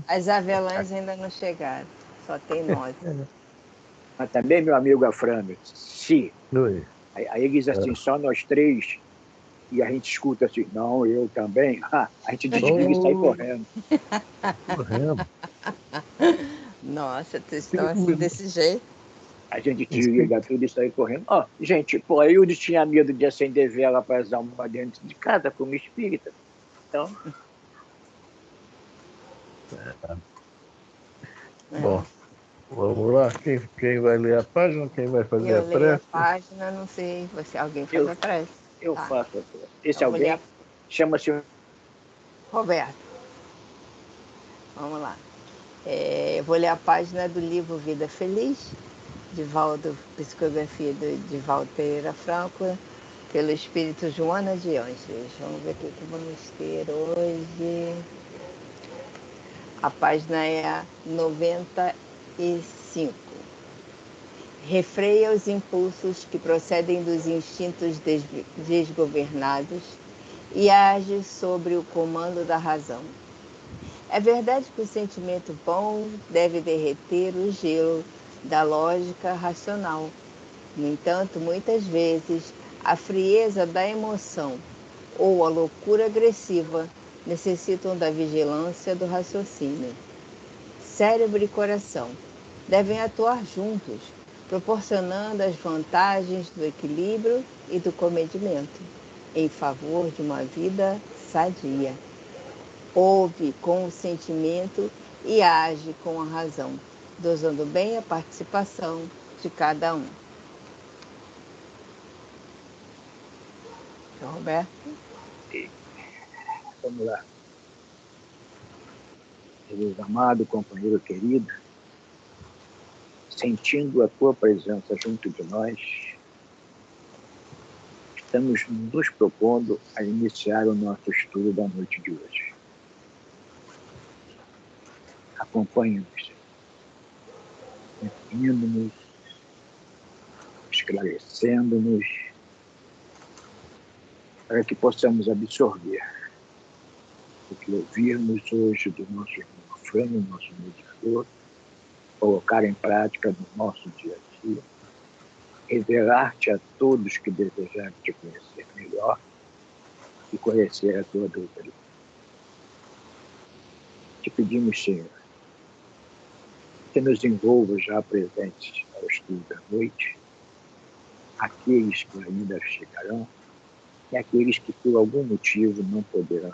As avelãs ainda não chegaram. Só tem nós. Mas também, meu amigo Afrânio, se aí diz assim, só nós três, e a gente escuta assim, não, eu também, a gente desliga e sai correndo. Correndo. Nossa, vocês estão assim desse jeito. A gente desliga tudo e sai correndo. Gente, pô, a Hilde tinha medo de acender vela para as almas dentro de casa, como espírita. Então... Bom, vamos lá. Quem vai ler a página? Quem vai fazer a prece? Eu leio a página, não sei. Alguém faz a prece. Eu faço a prece. Esse alguém chama-se... Roberto. Vamos lá. Eu vou ler a página do livro Vida Feliz, psicografia de Walter Franco, pelo Espírito Joana de Ângeles. Vamos ver o que vamos ter hoje. A página é a 95. Refreia os impulsos que procedem dos instintos desgovernados e age sobre o comando da razão. É verdade que o sentimento bom deve derreter o gelo da lógica racional. No entanto, muitas vezes, a frieza da emoção ou a loucura agressiva necessitam da vigilância do raciocínio. Cérebro e coração devem atuar juntos, proporcionando as vantagens do equilíbrio e do comedimento, em favor de uma vida sadia. Ouve com o sentimento e age com a razão, dosando bem a participação de cada um. Então, Roberto? Vamos lá. Jesus amado, companheiro querido, sentindo a tua presença junto de nós, estamos nos propondo a iniciar o nosso estudo da noite de hoje. Acompanhe-nos, ouvindo-nos, esclarecendo-nos, para que possamos absorver o que ouvirmos hoje do nosso irmão Afrânio, nosso mediador, colocar em prática no nosso dia a dia, revelar-te a todos que desejarem te conhecer melhor e conhecer a tua doutrina. Te pedimos, Senhor, que nos envolva já presentes ao estudo da noite, aqueles que ainda chegarão e aqueles que por algum motivo não poderão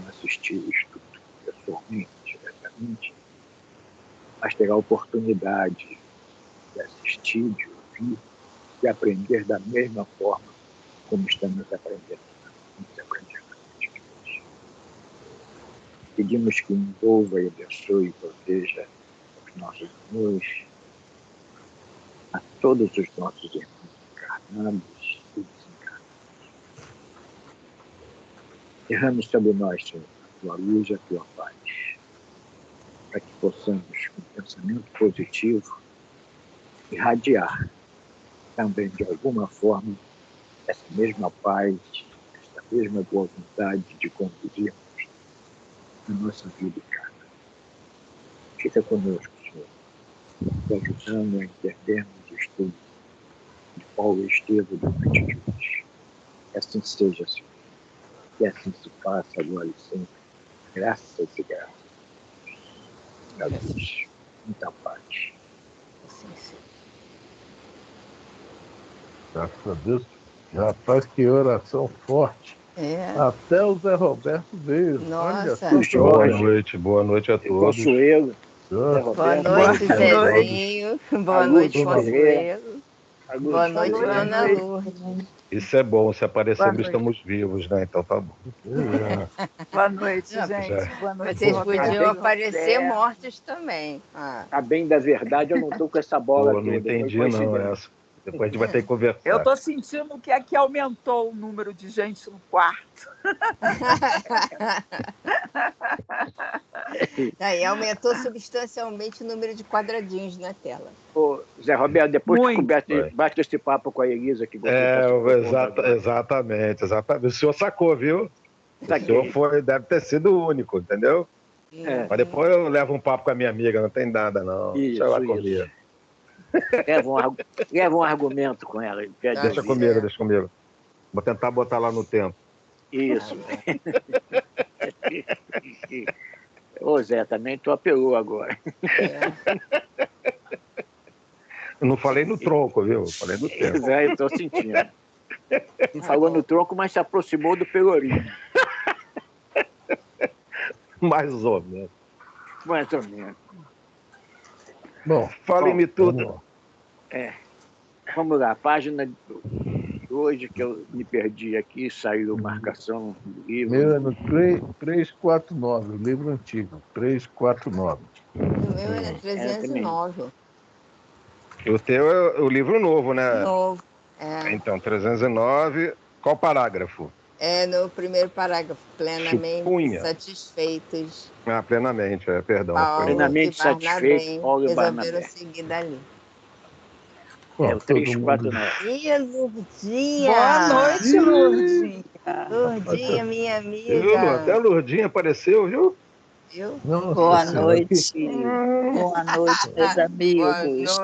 assistir o estudo pessoalmente, diretamente, mas terá a oportunidade de assistir, de ouvir, de aprender da mesma forma como estamos aprendendo na noite de hoje. Pedimos que envolva e abençoe e proteja os nossos irmãos, a todos os nossos irmãos encarnados e desencarnados. Derrame sobre nós, Senhor, a tua luz e a tua paz, para que possamos, com pensamento positivo, irradiar também, de alguma forma, essa mesma paz, essa mesma boa vontade de conduzirmos a nossa vida em casa. Fica conosco, Senhor, te ajudando a entendermos o estudo de Paulo Estevam da noite de hoje. Que assim seja, Senhor. Que assim se faça agora e sempre. Graças e graças. Da luz. Muita paz. Graças a Deus. Rapaz, que oração forte. Até o Zé Roberto veio. Nossa. Boa noite a todos. Consuelo. Boa noite, Zezinho. Boa noite, Consuelo. Boa noite, Dona Lourdes. Isso é bom, se aparecemos estamos vivos, né? Então tá bom. Boa noite, gente. Boa noite. Vocês podiam aparecer mortos também. A bem da verdade, eu não estou com essa bola toda. Não entendi não essa. Depois a gente vai ter que conversar. Eu estou sentindo que aqui aumentou o número de gente no quarto. Aí aumentou substancialmente o número de quadradinhos na tela. Ô, Zé Roberto, depois que bate esse papo com a Elisa que exatamente. O senhor sacou, viu? O senhor deve ter sido o único, entendeu? Mas depois eu levo um papo com a minha amiga, não tem nada, não. Deixa ela comigo. Leva um argumento com ela. Deixa comigo. Vou tentar botar lá no tempo. Isso. Ô, Zé, também tu apelou agora. Eu não falei no tronco, viu? Eu falei no tempo. Zé, eu tô sentindo. Não falou no tronco, mas se aproximou do pelourinho. Mais ou menos. Mais ou menos. Bom, fale-me tudo. Vamos lá, a página de hoje, que eu me perdi aqui, saiu marcação do livro. Meu é no 349, o livro antigo, 349. O meu é 309. O teu é o livro novo, né? Novo, Então, 309, qual parágrafo? É no primeiro parágrafo, plenamente satisfeitos. Plenamente, perdão. Paulo plenamente satisfeito, Paulo e Barnabé. Resolveram seguir dali. O 349. Tia Lourdinha! Boa noite, Lourdinha! Lourdinha, minha amiga! Até a Lourdinha apareceu, viu? Boa noite. Boa noite, meus amigos.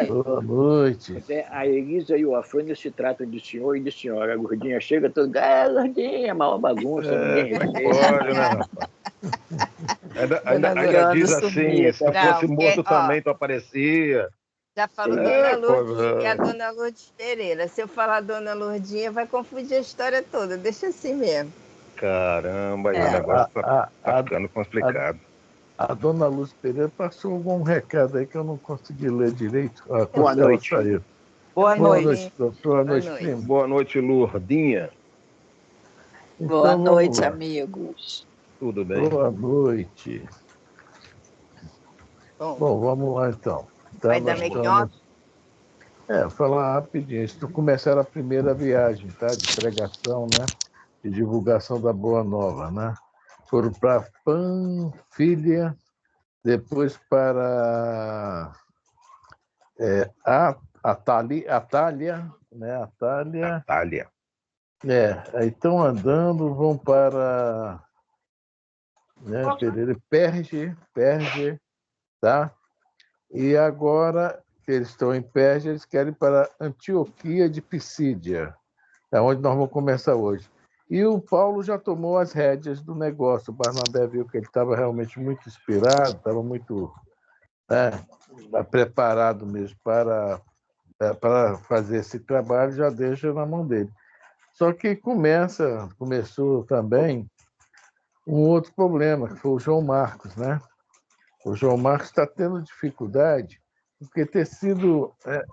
Boa noite. A Elisa e o Afrânio se tratam de senhor e de senhora. A Gordinha chega, todo Gordinha, maior bagunça, ninguém pode, né, rapaz? Ainda diz assim, se eu fosse morto também, tu aparecia. Já falou Dona Lourdinha e a Dona Lourdes Pereira. Se eu falar Dona Lourdinha, vai confundir a história toda. Deixa assim mesmo. Caramba, aí o negócio tá ficando complicado. A Dona Lourdes Pereira passou algum recado aí que eu não consegui ler direito. Boa noite. Boa noite, doutor. Boa noite, primo. Boa noite, Lourdinha. Boa noite, amigos. Tudo bem? Boa noite. Bom, vamos lá então. Vai dar melhor? Falar rapidinho. Eles começaram a primeira viagem, tá? De pregação, né? De divulgação da Boa Nova, né? Foram para Panfilha, depois para Atália, né? Atália. Aí estão andando, vão para Pereira, Perge, tá? E agora que eles estão em Perge, eles querem ir para Antioquia de Pisídia, é onde nós vamos começar hoje. E o Paulo já tomou as rédeas do negócio. O Barnabé viu que ele estava realmente muito inspirado, estava muito preparado mesmo para fazer esse trabalho, já deixa na mão dele. Só que começou também um outro problema, que foi o João Marcos, né? O João Marcos está tendo dificuldade, porque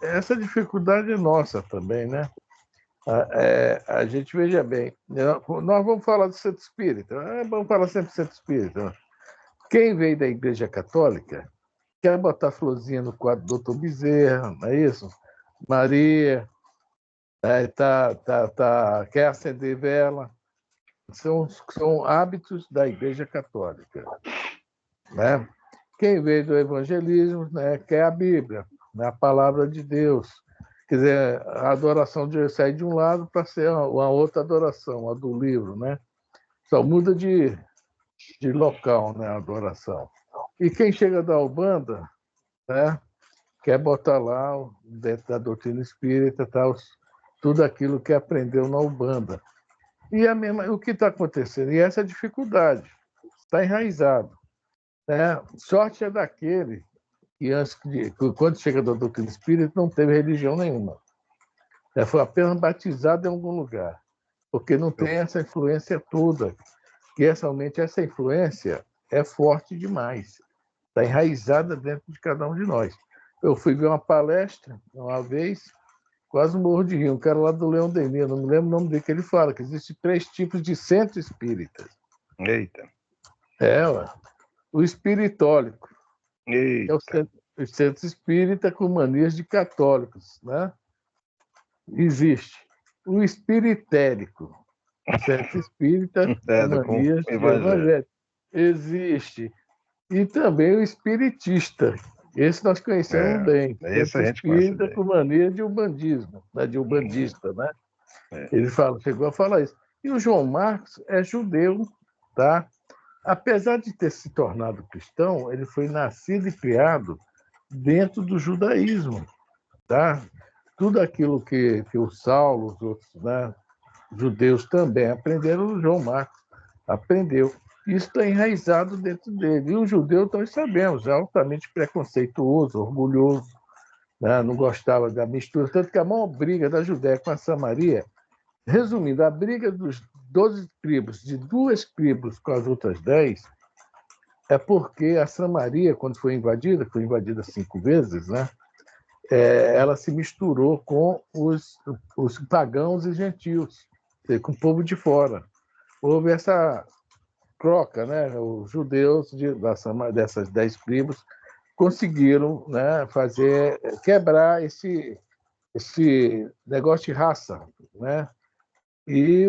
essa dificuldade é nossa também, né? A gente, veja bem, nós vamos falar do Centro Espírita, vamos falar sempre do Centro Espírita. Quem veio da Igreja Católica quer botar florzinha no quadro do Dr. Bezerra, não é isso? Maria, quer acender vela. São hábitos da Igreja Católica, né? Quem veio do evangelismo, né, quer a Bíblia, né, a palavra de Deus. Quer dizer, a adoração de sair de um lado para ser uma outra adoração, a do livro, né? Só muda de local, né, a adoração. E quem chega da Umbanda, né, quer botar lá, dentro da doutrina espírita, tudo aquilo que aprendeu na Umbanda. E o que está acontecendo? E essa dificuldade está enraizado. Né? Sorte é daquele que, quando chega da doutrina espírita, não teve religião nenhuma. Foi apenas batizado em algum lugar, porque não tem essa influência toda. E realmente essa influência é forte demais. Está enraizada dentro de cada um de nós. Eu fui ver uma palestra uma vez, quase morro de rir. Um cara lá do Leão Denis, não me lembro o nome dele, que ele fala que existem 3 tipos de centro espírita. Eita. O espiritólico, Eita. que é o centro espírita com manias de católicos, né? Existe. O espiritérico, o centro espírita com manias de evangélicos. Existe. E também o espiritista. Esse nós conhecemos bem. Esse a gente espírita conhece com mania de umbandismo, né? De umbandista, né? Ele chegou a falar isso. E o João Marcos é judeu, tá? apesar de ter se tornado cristão, ele foi nascido e criado dentro do judaísmo, tá? Tudo aquilo que o Saulo, os outros, né, judeus também aprenderam, o João Marcos aprendeu. Isso está enraizado dentro dele. E o judeu, nós sabemos, é altamente preconceituoso, orgulhoso, né? Não gostava da mistura. Tanto que a maior briga da Judéia com a Samaria, resumindo, a briga dos 12 tribos, de 2 tribos com as outras 10, é porque a Samaria, quando foi invadida 5 vezes, né? Ela se misturou com os pagãos e gentios, com o povo de fora. Houve essa troca, né? Os judeus dessas 10 tribos conseguiram, né, quebrar esse negócio de raça, né? E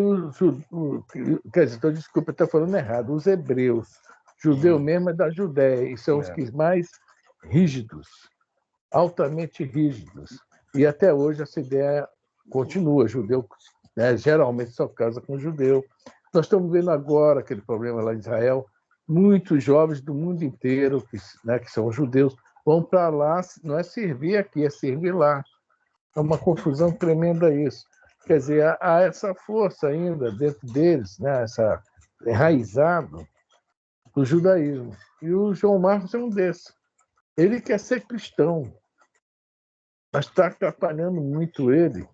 quer dizer, desculpa, estou falando errado, os hebreus, judeu mesmo é da Judéia, e são os que mais rígidos, altamente rígidos. E até hoje essa ideia continua, judeu, né, geralmente só casa com judeu. Nós estamos vendo agora aquele problema lá em Israel, muitos jovens do mundo inteiro, né, que são judeus, vão para lá, não é servir aqui, é servir lá. É uma confusão tremenda isso. Quer dizer, há essa força ainda dentro deles, né, essa enraizado do judaísmo. E o João Marcos é um desses. Ele quer ser cristão, mas está atrapalhando muito ele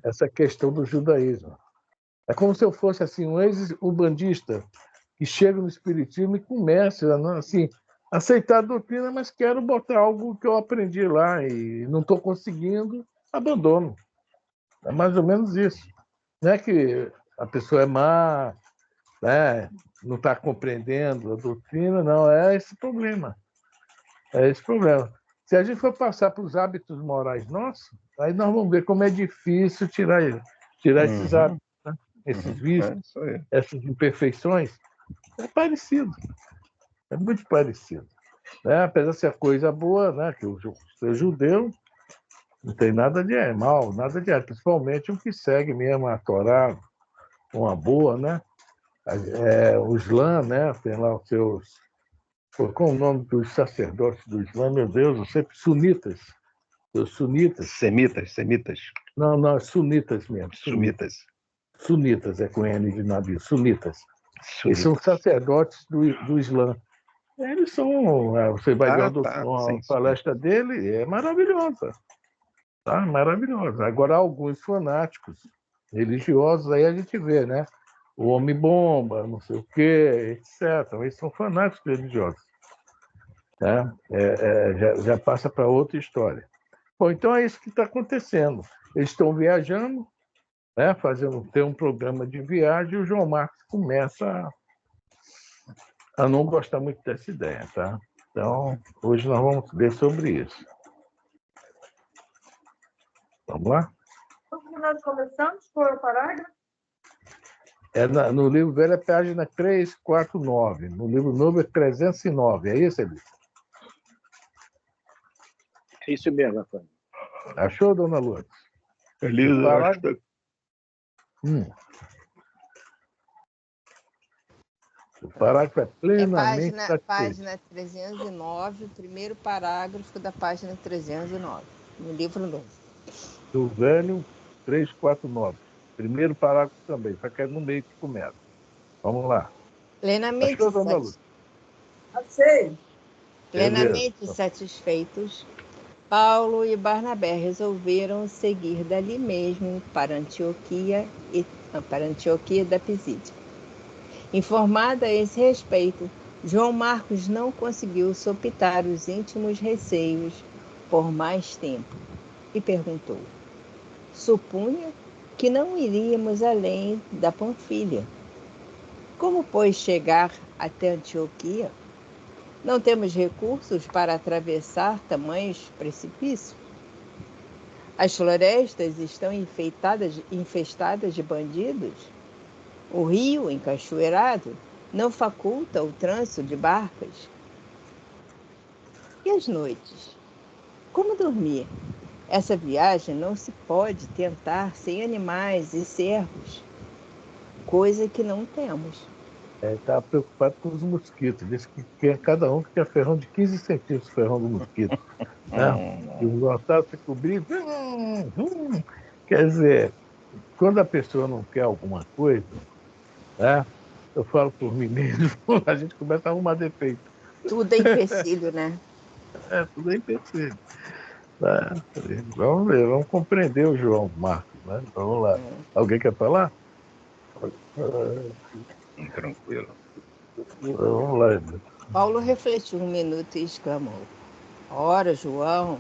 essa questão do judaísmo. É como se eu fosse assim, um ex-ubandista que chega no espiritismo e começa assim, aceitar a doutrina, mas quero botar algo que eu aprendi lá e não estou conseguindo, abandono. É mais ou menos isso. Não é que a pessoa é má, né? Não está compreendendo a doutrina, não. É esse problema. É esse problema. Se a gente for passar para os hábitos morais nossos, aí nós vamos ver como é difícil tirar esses hábitos, né? Esses vícios, essas imperfeições. É parecido. É muito parecido. Né? Apesar de ser coisa boa, né? Que o ser judeu não tem nada de mal, nada de errado. Principalmente o que segue mesmo a Torá, uma boa, né? O Islã, né? Tem lá os seus... Qual o nome dos sacerdotes do Islã? Meu Deus, eu sempre... Sunitas. Os sunitas. Semitas. Não, sunitas mesmo. Sunitas. Sunitas, é com N de navio. Sunitas. Eles são sacerdotes do Islã. Eles são... Você vai ver uma palestra dele, é maravilhosa. Tá? Maravilhosa. Agora, alguns fanáticos religiosos, aí a gente vê, né? O homem-bomba, não sei o quê, etc. Eles são fanáticos religiosos. Né? Já passa para outra história. Bom, então é isso que está acontecendo. Eles estão viajando, né? Tem um programa de viagem, e o João Marcos começa a não gostar muito dessa ideia. Tá? Então, hoje nós vamos ver sobre isso. Vamos lá? Como nós começamos por parágrafo? No livro velho é página 349. No livro novo é 309. É isso, Elisa? É isso mesmo, Antônio. Achou, dona Lourdes? Elisa, acho que... O parágrafo é plenamente página 309, o primeiro parágrafo da página 309, no livro novo. Do velho, 349. Primeiro parágrafo também, só que é no meio que começa. Vamos lá. Plenamente satisfeitos, Paulo e Barnabé resolveram seguir dali mesmo para Antioquia da Pisídia. Informado a esse respeito, João Marcos não conseguiu sopitar os íntimos receios por mais tempo e perguntou: supunha que não iríamos além da Panfilha. Como, pois, chegar até Antioquia? Não temos recursos para atravessar tamanhos precipícios? As florestas estão infestadas de bandidos? O rio, encachoeirado, não faculta o trânsito de barcas? E as noites? Como dormir? Essa viagem não se pode tentar sem animais e servos, coisa que não temos. Estava preocupado com os mosquitos. Disse que cada um quer ferrão de 15 centímetros, ferrão do mosquito. Né? E o local se cobrir. Quer dizer, quando a pessoa não quer alguma coisa, né? Eu falo por mim mesmo, a gente começa a arrumar defeito. Tudo é empecilho, né? Tudo é empecilho. Tá? Vamos ver, vamos compreender o João Marcos, né? Vamos lá. Alguém quer falar? Tranquilo. Vamos lá. Paulo refletiu um minuto e exclamou: Ora, João,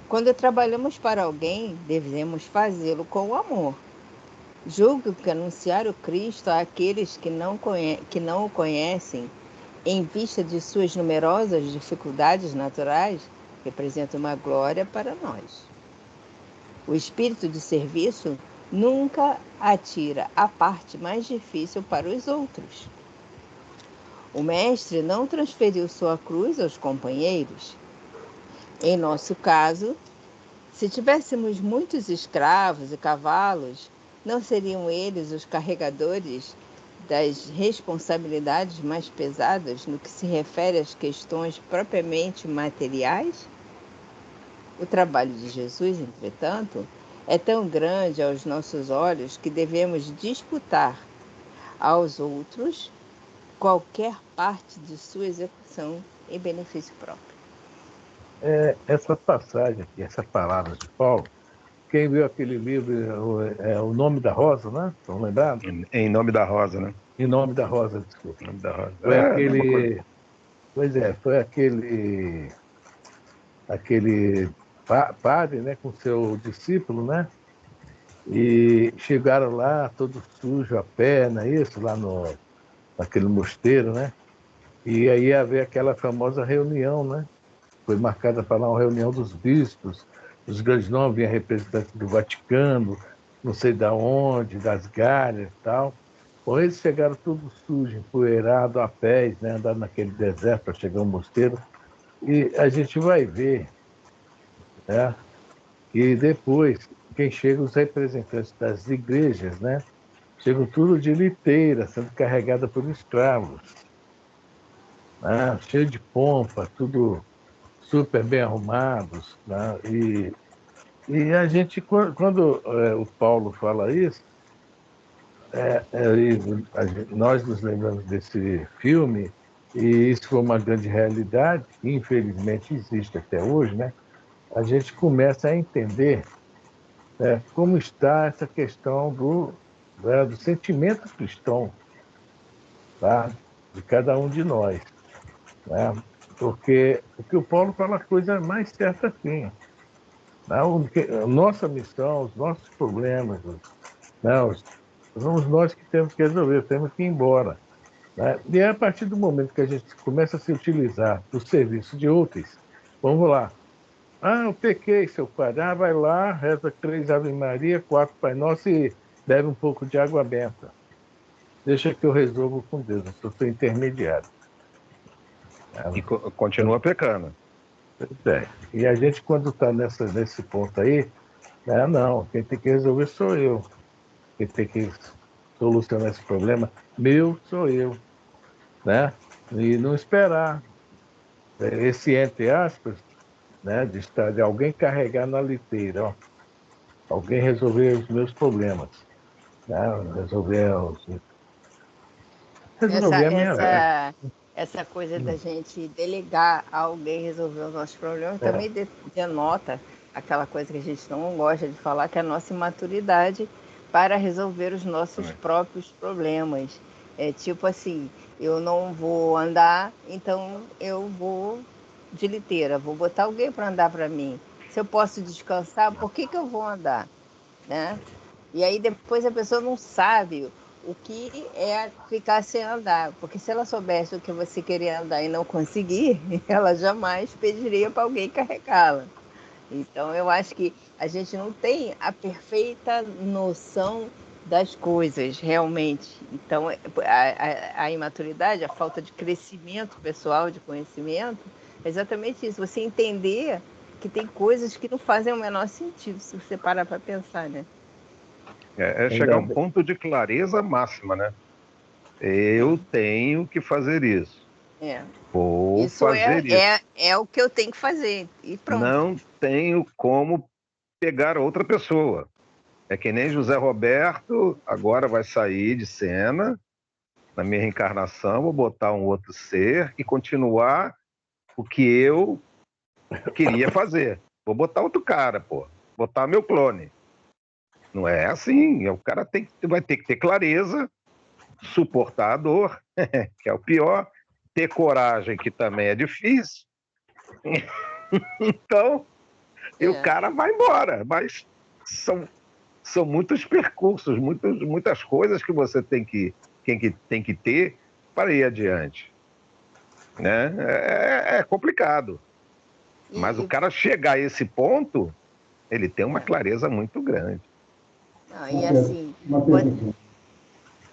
quando trabalhamos para alguém, devemos fazê-lo com amor. Julgo que anunciar o Cristo àqueles que não o conhecem, em vista de suas numerosas dificuldades naturais, representa uma glória para nós. O espírito de serviço nunca atira a parte mais difícil para os outros. O mestre não transferiu sua cruz aos companheiros. Em nosso caso, se tivéssemos muitos escravos e cavalos, não seriam eles os carregadores das responsabilidades mais pesadas no que se refere às questões propriamente materiais? O trabalho de Jesus, entretanto, é tão grande aos nossos olhos que devemos disputar aos outros qualquer parte de sua execução em benefício próprio. Essa passagem aqui, essa palavra de Paulo, quem viu aquele livro, O Nome da Rosa, né? Estão lembrados? Em Nome da Rosa, né? Em Nome da Rosa, desculpa. Em Nome da Rosa. Foi aquele... Pois é, foi aquele padre, né, com seu discípulo, né? E chegaram lá, todo sujo a pé, não é isso? Lá naquele mosteiro, né? E aí ia haver aquela famosa reunião, né? Foi marcada para lá uma reunião dos bispos, os grandes nomes, vinha representantes do Vaticano, não sei de onde, das Galhas e tal. Bom, eles chegaram tudo sujo, empoeirado, a pés, né? Andando naquele deserto para chegar ao mosteiro. E a gente vai ver, né? E depois, quem chega, os representantes das igrejas, né? Chegam tudo de liteira, sendo carregada por escravos, né? Cheio de pompa, tudo super bem arrumados, né? E a gente, quando o Paulo fala isso, nós nos lembramos desse filme, e isso foi uma grande realidade, que infelizmente existe até hoje, né? A gente começa a entender como está essa questão do sentimento cristão, tá? De cada um de nós. Né? Porque o Paulo fala a coisa mais certa assim. Né? A nossa missão, os nossos problemas, né? Somos nós que temos que resolver, temos que ir embora. Né? E é a partir do momento que a gente começa a se utilizar do serviço de outros, vamos lá. Eu pequei, seu padre. Vai lá, reza 3 Ave Maria, 4 Pai Nosso e bebe um pouco de água benta. Deixa que eu resolvo com Deus, eu sou seu intermediário. E continua pecando. E a gente, quando está nesse ponto aí, não, quem tem que resolver sou eu. Quem tem que solucionar esse problema, sou eu. Né? E não esperar esse, entre aspas, né, de alguém carregar na liteira, ó. Alguém resolver os meus problemas, né? Resolver a minha vida. Essa coisa da gente delegar a alguém resolver os nossos problemas também denota aquela coisa que a gente não gosta de falar, que é a nossa imaturidade para resolver os nossos próprios problemas. É tipo assim, eu não vou andar, então eu vou de liteira, vou botar alguém para andar para mim. Se eu posso descansar, por que eu vou andar? Né? E aí depois a pessoa não sabe o que é ficar sem andar, porque se ela soubesse o que você queria andar e não conseguir, ela jamais pediria para alguém carregá-la. Então eu acho que a gente não tem a perfeita noção das coisas realmente. Então a imaturidade, a falta de crescimento pessoal, de conhecimento, é exatamente isso. Você entender que tem coisas que não fazem o menor sentido se você parar para pensar, né? É chegar a um ponto de clareza máxima, né? Eu tenho que fazer isso. Vou Isso fazer isso. É o que eu tenho que fazer. E pronto. Não tenho como pegar outra pessoa. É que nem José Roberto, agora vai sair de cena, na minha reencarnação, vou botar um outro ser e continuar o que eu queria fazer. Vou botar outro cara, pô. Botar meu clone. Não é assim. O cara vai ter que ter clareza, suportar a dor, que é o pior, ter coragem, que também é difícil. Então, e o cara vai embora. Mas são muitos percursos, muitas coisas que você tem que ter para ir adiante. Né? É complicado. Mas o cara chegar a esse ponto, ele tem uma clareza muito grande. E assim,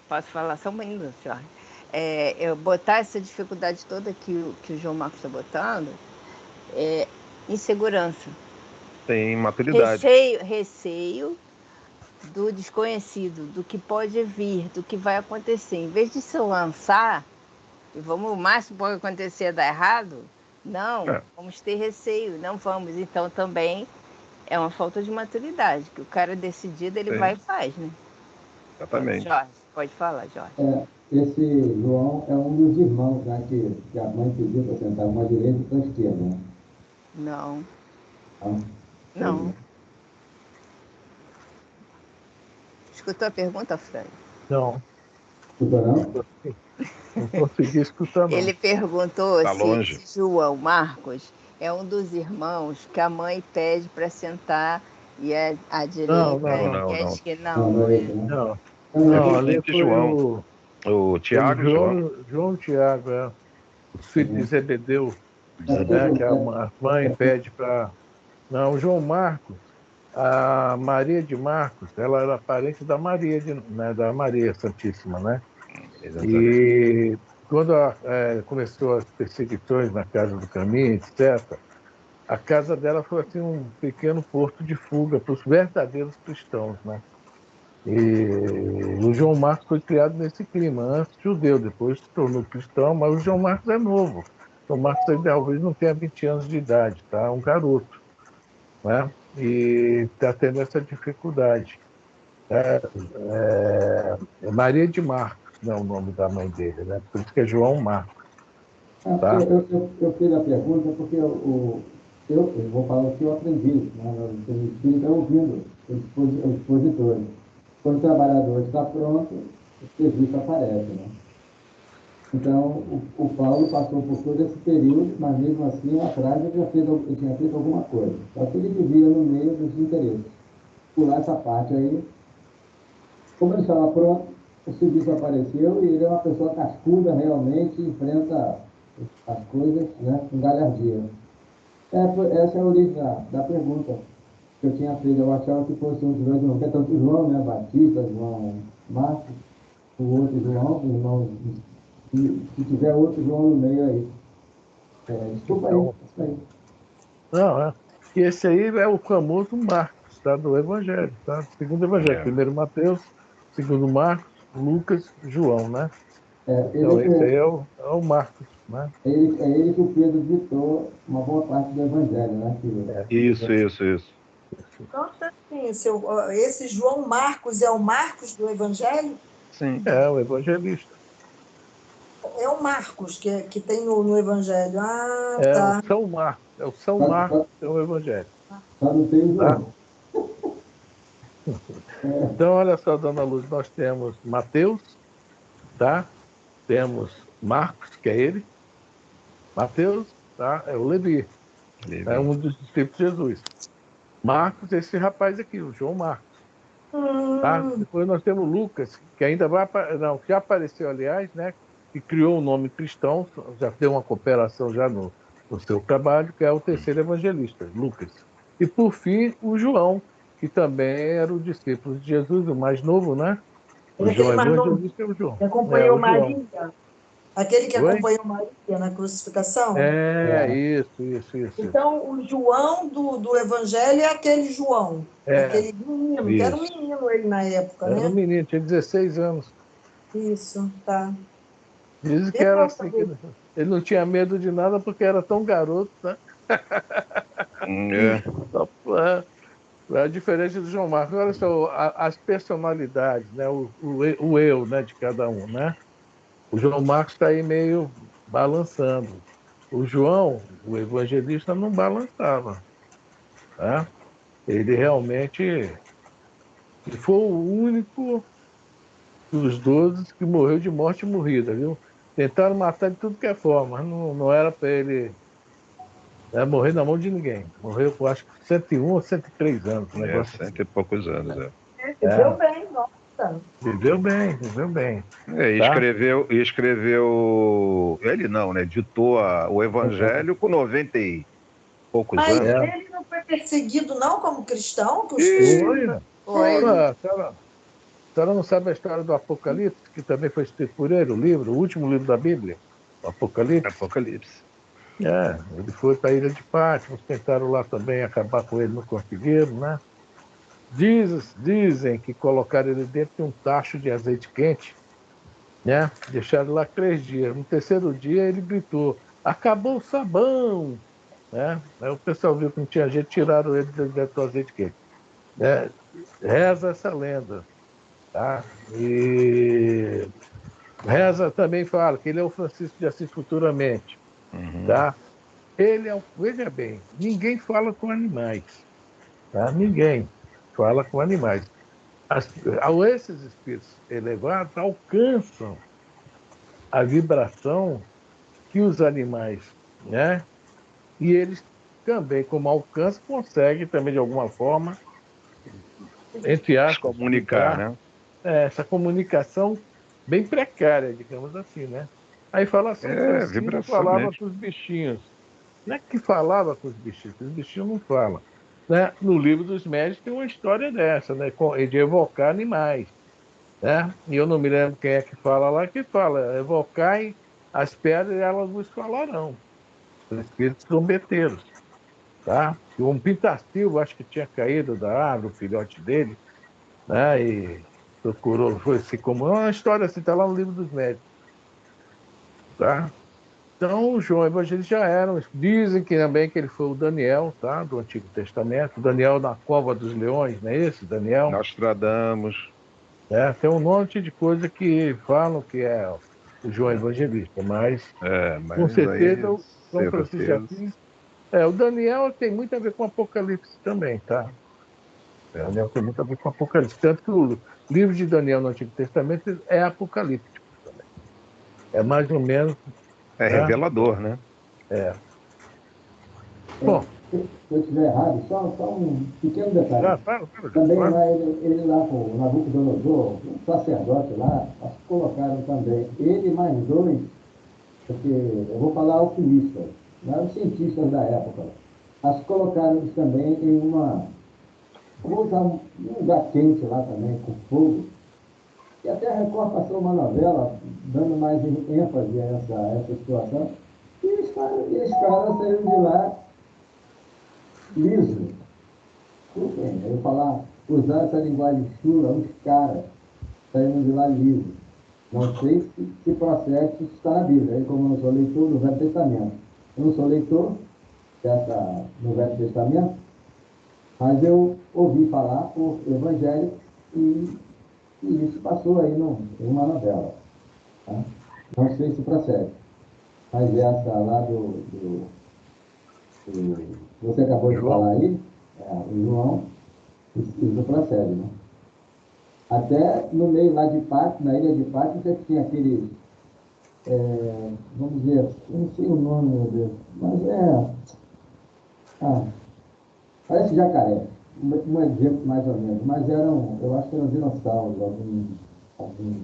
posso falar só um minuto, senhora? Eu botar essa dificuldade toda que o João Marcos está botando, insegurança. Tem maturidade. Receio do desconhecido, do que pode vir, do que vai acontecer. Em vez de se lançar, e o máximo que pode acontecer é dar errado, não, vamos ter receio, não vamos. Então também é uma falta de maturidade, que o cara é decidido, ele vai e faz, né? Exatamente. Jorge, pode falar, Jorge. Esse João é um dos irmãos, né, que a mãe pediu para sentar uma direita e para a esquerda, né? Não. Não. Escutou a pergunta, Fran? Não. Escutou, não? Não consegui escutar, não. Ele perguntou longe. Se João Marcos é um dos irmãos que a mãe pede para sentar e à direita e à esquerda. Não, ali foi João. O Tiago e João Tiago, os filhos de Zebedeu, que a mãe pede para... Não, o João Marcos, a Maria de Marcos, ela era parente da Maria, da Maria Santíssima, né? Exatamente. E quando começou as perseguições na Casa do Caminho, etc., a casa dela foi assim, um pequeno porto de fuga para os verdadeiros cristãos, né? E o João Marcos foi criado nesse clima, antes judeu, depois se tornou cristão, mas o João Marcos é novo. O João Marcos talvez não tenha 20 anos de idade, tá? É um garoto, né? E está tendo essa dificuldade. Maria de Marcos, não é o nome da mãe dele, né? Por isso que é João Marcos. Tá? Eu fiz a pergunta porque eu vou falar o que eu aprendi, né? No espírito, ouvindo os expositores. Quando o trabalhador está pronto, o serviço aparece, né? Então, o Paulo passou por todo esse período, mas mesmo assim, lá atrás, ele tinha feito alguma coisa. Só que ele vivia no meio dos interesses. Pular essa parte aí, como ele estava pronto, o serviço apareceu e ele é uma pessoa cascuda, realmente, enfrenta as coisas, né, com galhardia. Essa é a origem da pergunta que eu tinha feito. Eu achava que fosse um dos dois irmãos, que é tanto João, né, Batista, João Marcos, o outro João, o irmão, se tiver outro João no meio aí. Desculpa aí, isso aí. Não, e esse aí é o famoso Marcos, tá? Do Evangelho, tá? Segundo Evangelho. Primeiro Mateus, segundo Marcos, Lucas, João, né? Então esse aí é o Marcos, né? É ele que o Pedro ditou uma boa parte do Evangelho, né? Isso. Constantino, esse João Marcos é o Marcos do Evangelho? Sim. É o evangelista. É o Marcos que tem no Evangelho. Tá. O São Marcos. É o São Marcos que é o Evangelho. Só não tem o João. Então, olha só, dona Luz, nós temos Mateus, tá? Temos Marcos, que é ele. Mateus, tá? É o Levi. É um dos discípulos de Jesus. Marcos, esse rapaz aqui, o João Marcos. Tá? Depois nós temos Lucas, que ainda vai... Não, que já apareceu, aliás, né? Que criou o nome cristão, já deu uma cooperação já no seu trabalho, que é o terceiro evangelista, Lucas. E, por fim, o João, que também era o discípulo de Jesus, o mais novo, né? O João evangelista é o João. Que acompanhou Maria. Aquele que acompanhou Maria na crucificação? Isso. Então, o João do Evangelho é aquele João. Aquele menino, que era um menino ele na época, né? Era um menino, tinha 16 anos. Isso, tá. Dizem que era assim, que ele não tinha medo de nada porque era tão garoto, né? É. É diferente do João Marcos. Olha só, as personalidades, né? O eu, né, de cada um, né? O João Marcos está aí meio balançando. O João, o evangelista, não balançava, né? Ele realmente foi o único dos 12 que morreu de morte morrida, viu? Tentaram matar de tudo que é forma, mas não era para ele, né, morrer na mão de ninguém. Morreu com acho que 101 ou 103 anos, um negócio assim. 100 e poucos anos. Viveu bem, nossa. Viveu bem, viveu bem. E Tá? escreveu. Ele não, né? Ditou o Evangelho com 90 e poucos Mas anos. ele não foi perseguido, não, como cristão? Que os Foi. Foi. A senhora não sabe a história do Apocalipse, que também foi escrito por ele, o livro, o último livro da Bíblia, o Apocalipse? Apocalipse. Ele foi para a ilha de Patmos, tentaram lá também acabar com ele, não conseguiram, né? Dizem que colocaram ele dentro de um tacho de azeite quente, né? Deixaram lá 3 dias. No terceiro dia ele gritou: acabou o sabão! Né? Aí o pessoal viu que não tinha jeito, tiraram ele de dentro do azeite quente. Né? Reza essa lenda. Tá? E reza também fala que ele é o Francisco de Assis futuramente. Uhum. Tá? Veja bem, ninguém fala com animais. Tá? Ninguém fala com animais. Esses espíritos elevados alcançam a vibração que os animais, né? E eles também, como alcançam, conseguem também, de alguma forma, entre Se aspas, comunicar, vibrar, né? essa comunicação bem precária, digamos assim, né? Aí fala, São Francisco Vibração falava mesmo. com os bichinhos. Não é que falava com os bichinhos não falam. Né? No livro dos médios tem uma história dessa, né? De evocar animais. Né? E eu não me lembro quem é que fala lá, que fala, evocai as pedras e elas vos falarão. Os espíritos trombeteiros. Tá? E um pintacilgo, acho que tinha caído da árvore, o filhote dele, né? E procurou, foi se como uma história assim, está lá no livro dos médios. Tá? Então, o João Evangelista já era. Dizem que também que ele foi o Daniel, tá? Do Antigo Testamento. Daniel na Cova dos Leões, não é esse, Daniel? Nostradamus. Tem um monte de coisa que falam que é o João Evangelista, mas com Mas certeza aí, o São Francisco de certeza. Assis. O Daniel tem muito a ver com o Apocalipse também, tá? O Daniel tem muito a ver com o Apocalipse. Tanto que o livro de Daniel no Antigo Testamento é apocalíptico também. É mais ou menos. É Né? revelador, né? Bom, Se eu estiver errado, só um pequeno detalhe. fala, Também claro. lá, ele lá com o Nabucodonosor, um sacerdote lá, acho que colocaram também ele mais 2, porque eu vou falar alquimistas, né, os cientistas da época. Acho que colocaram eles também em vou usar um lugar quente lá também, com fogo. E até a Record passou uma novela dando mais ênfase a essa situação. E os caras saíram de lá liso. Desculpem, eu usar essa linguagem chula, os caras saíram de lá liso. Não sei se procede, se está na Bíblia. Aí, como eu não sou leitor do Velho Testamento, eu não sou leitor no Velho Testamento, mas eu ouvi falar por evangélicos e isso passou aí em uma novela. Tá? Não sei se procede. Mas essa lá você acabou de falar aí, o João, isso procede, né? Até no meio lá de Pátio, na ilha de Pátio, você tinha aquele, vamos dizer, eu não sei o nome, meu Deus, mas parece jacaré, um exemplo mais ou menos, mas eu acho que eram dinossauros, alguns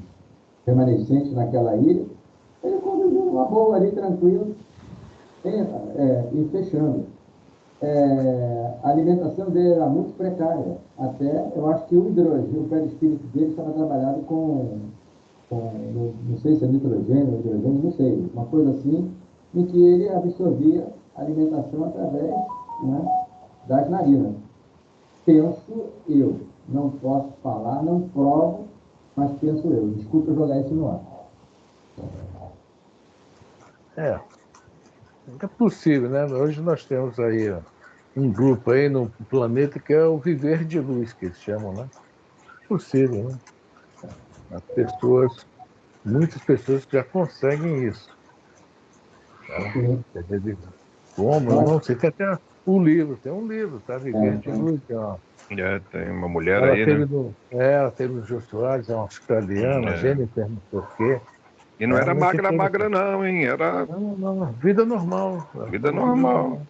remanescentes naquela ilha. Ele conduziu uma boa ali, tranquilo, e fechando. A alimentação dele era muito precária. Até, eu acho que o hidrogênio, o perispírito dele estava trabalhado não sei se é nitrogênio, hidrogênio, não sei, uma coisa assim, em que ele absorvia alimentação através, né, das narinas. Penso eu, não posso falar, não provo, mas penso eu. Desculpa jogar isso no ar. É possível, né? Hoje nós temos aí um grupo aí no planeta que é o viver de luz, que eles chamam, né? Possível, né? Muitas pessoas já conseguem isso. Sim. Como? Eu não sei. Tem um livro, tá? Viver de Luz. Tem uma mulher Ela aí, né? teve no Jô Soares, é uma australiana, É. Jennifer, não sei o quê. E não É era muito magra, interessante. magra não, hein? Era Não, vida normal. Ela vida falou vida normal. normal.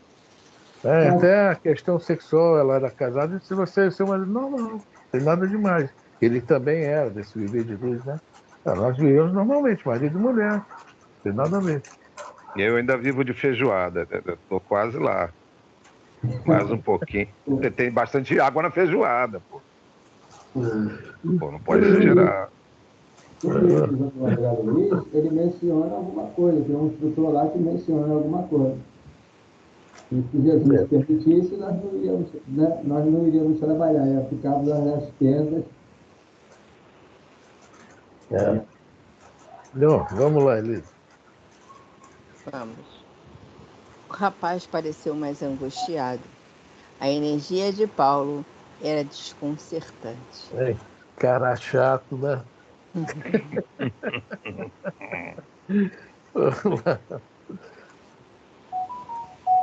Mas, Até a questão sexual, ela era casada, e se você é seu marido, não tem nada demais. Ele também era desse viver de luz, né? Nós vivemos normalmente, marido e mulher, não tem nada a ver. E eu ainda vivo de feijoada, né? Eu tô quase lá. Mais um pouquinho. Porque tem bastante água na feijoada, pô. Pô, não pode tirar. sobre isso que o André Luiz, ele menciona alguma coisa, tem um instrutor lá que menciona alguma coisa. E se Jesus permitisse, nós não iríamos trabalhar, ia ficar nas tendas. Não, vamos lá, Elisa. Vamos. O rapaz pareceu mais angustiado. A energia de Paulo era desconcertante. Cara chato, né?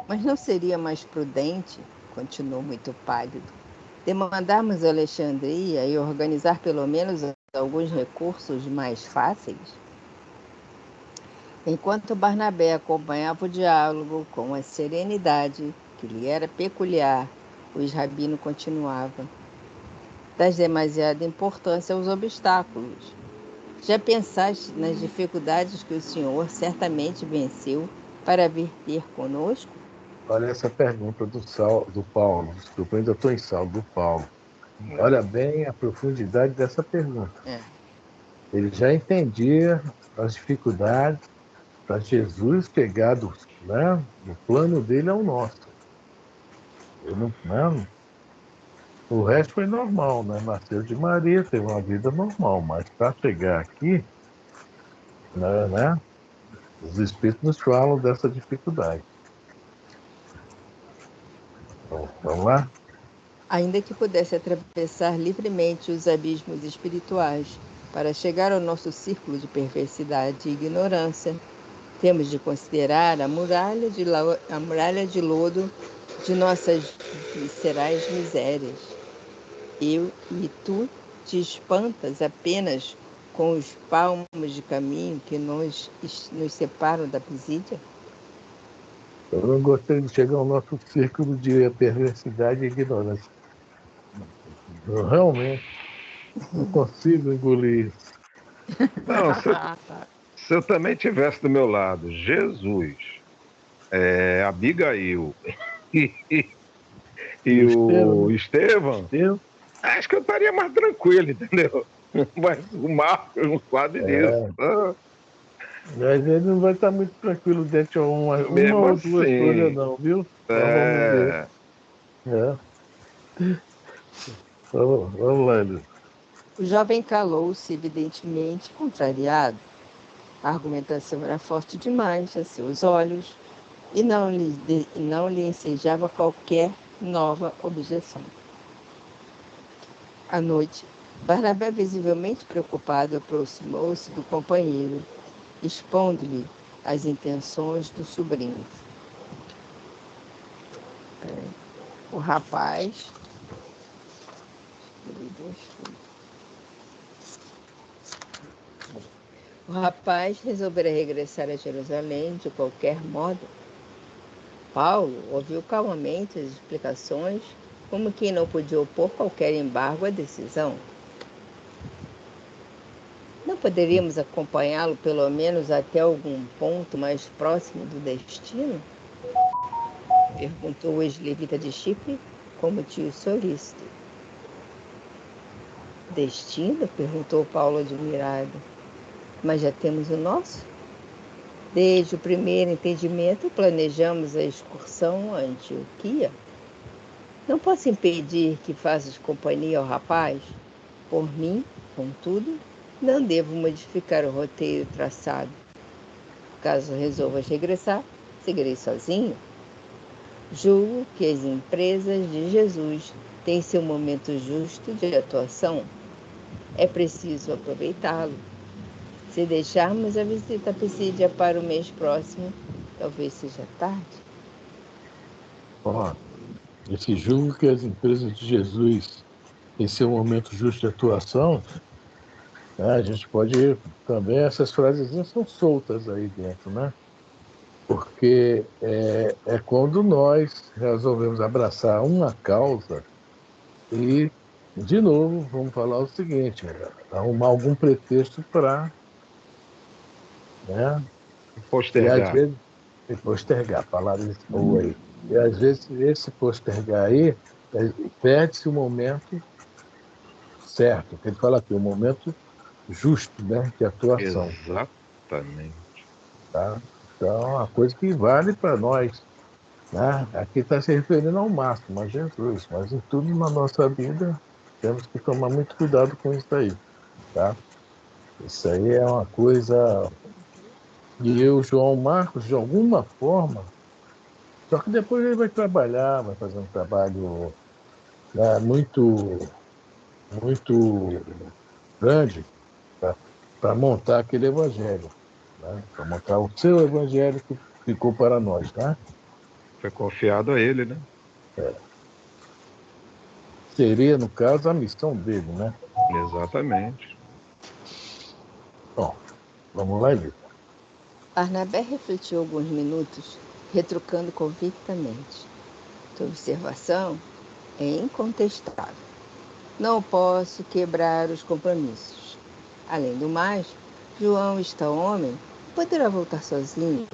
Mas não seria mais prudente, continuou muito pálido, demandarmos a Alexandria e organizar pelo menos alguns recursos mais fáceis? Enquanto Barnabé acompanhava o diálogo com a serenidade que lhe era peculiar, o rabino continuava: dás demasiada importância aos obstáculos. Já pensaste nas dificuldades que o Senhor certamente venceu para vir ter conosco? Olha essa pergunta do Paulo. Desculpa, eu ainda estou em Saulo, do Paulo. Olha bem a profundidade dessa pergunta. Ele já entendia as dificuldades para Jesus pegar né? O plano dele é o nosso. O resto foi normal, né? Nasceu de Maria, teve uma vida normal, mas para chegar aqui, né? Os Espíritos nos falam dessa dificuldade. Então, vamos lá? Ainda que pudesse atravessar livremente os abismos espirituais para chegar ao nosso círculo de perversidade e ignorância, temos de considerar a muralha de lodo de nossas viscerais misérias. Eu e tu te espantas apenas com os palmos de caminho que nos separam da Pisídia? Eu não gostei de chegar ao nosso círculo de perversidade e ignorância. Eu realmente não consigo engolir isso. Não, se eu também tivesse do meu lado Jesus, Abigail e o Estevão, acho que eu estaria mais tranquilo, entendeu? Mas o Marcos não sabe disso. Mas ele não vai estar muito tranquilo dentro de uma Mesmo ou duas folhas, assim. não, viu? Nós vamos ver. Vamos lá, Elisa. O jovem calou-se, evidentemente contrariado. A argumentação era forte demais a seus olhos e não lhe ensejava qualquer nova objeção. À noite, Barnabé, visivelmente preocupado, aproximou-se do companheiro, expondo-lhe as intenções do sobrinho. O rapaz resolvera regressar a Jerusalém de qualquer modo. Paulo ouviu calmamente as explicações, como quem não podia opor qualquer embargo à decisão. Não poderíamos acompanhá-lo pelo menos até algum ponto mais próximo do destino? Perguntou o ex-levita de Chipre, com motivo solícito. Destino? Perguntou Paulo admirado. Mas já temos o nosso? Desde o primeiro entendimento, planejamos a excursão à Antioquia. Não posso impedir que faças companhia ao rapaz? Por mim, contudo, Não devo modificar o roteiro traçado. Caso resolvas regressar, seguirei sozinho. Julgo que as empresas de Jesus têm seu momento justo de atuação. É preciso aproveitá-lo. Se deixarmos a visita à Pisídia para o mês próximo, talvez seja tarde. Ó, esse julgo que as empresas de Jesus têm seu momento justo de atuação, né, a gente pode também, essas frasezinhas são soltas aí dentro, né? Porque é quando nós resolvemos abraçar uma causa e, de novo, vamos falar o seguinte, arrumar algum pretexto para, né? E às Postergar. vezes, e postergar, a palavra boa aí. E às vezes esse postergar aí, perde-se o momento certo, que ele fala aqui, o momento justo, né, de atuação, Exatamente. tá? Então, é uma coisa que vale para nós, né? Aqui está se referindo ao máximo, a Jesus, mas em tudo na nossa vida temos que tomar muito cuidado com isso aí, tá? Isso aí é uma coisa. E eu, João Marcos, de alguma forma, só que depois ele vai trabalhar, vai fazer um trabalho, né, muito grande para montar aquele evangelho, né? Para montar o seu evangelho que ficou para nós, tá? Foi confiado a ele, né? Seria, no caso, a missão dele, né? Exatamente. Bom, vamos lá, Vitor. Barnabé refletiu alguns minutos, retrucando convictamente. Tua observação é incontestável. Não posso quebrar os compromissos. Além do mais, João está homem, poderá voltar sozinho.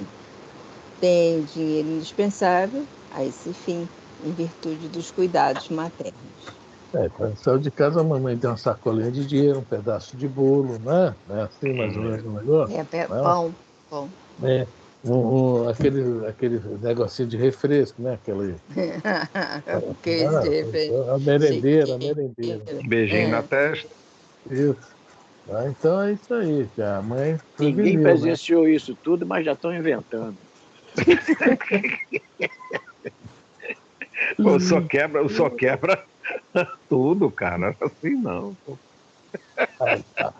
Tem o dinheiro indispensável a esse fim, em virtude dos cuidados maternos. Quando saiu de casa, a mamãe deu uma sacolinha de dinheiro, um pedaço de bolo, né? Não é assim, mais ou menos, o negócio? Não? Pão, pão. É, aquele negocinho de refresco, né? Aquele, Aqueles de repente. a merendeira, a Chiqueiro. merendeira. Beijinho na testa. Isso. Ah, então é isso aí, que a mãe Ninguém preveniu, né? presenciou isso tudo, mas já estão inventando. Pô, só quebra tudo, cara. Assim não. Ah, tá.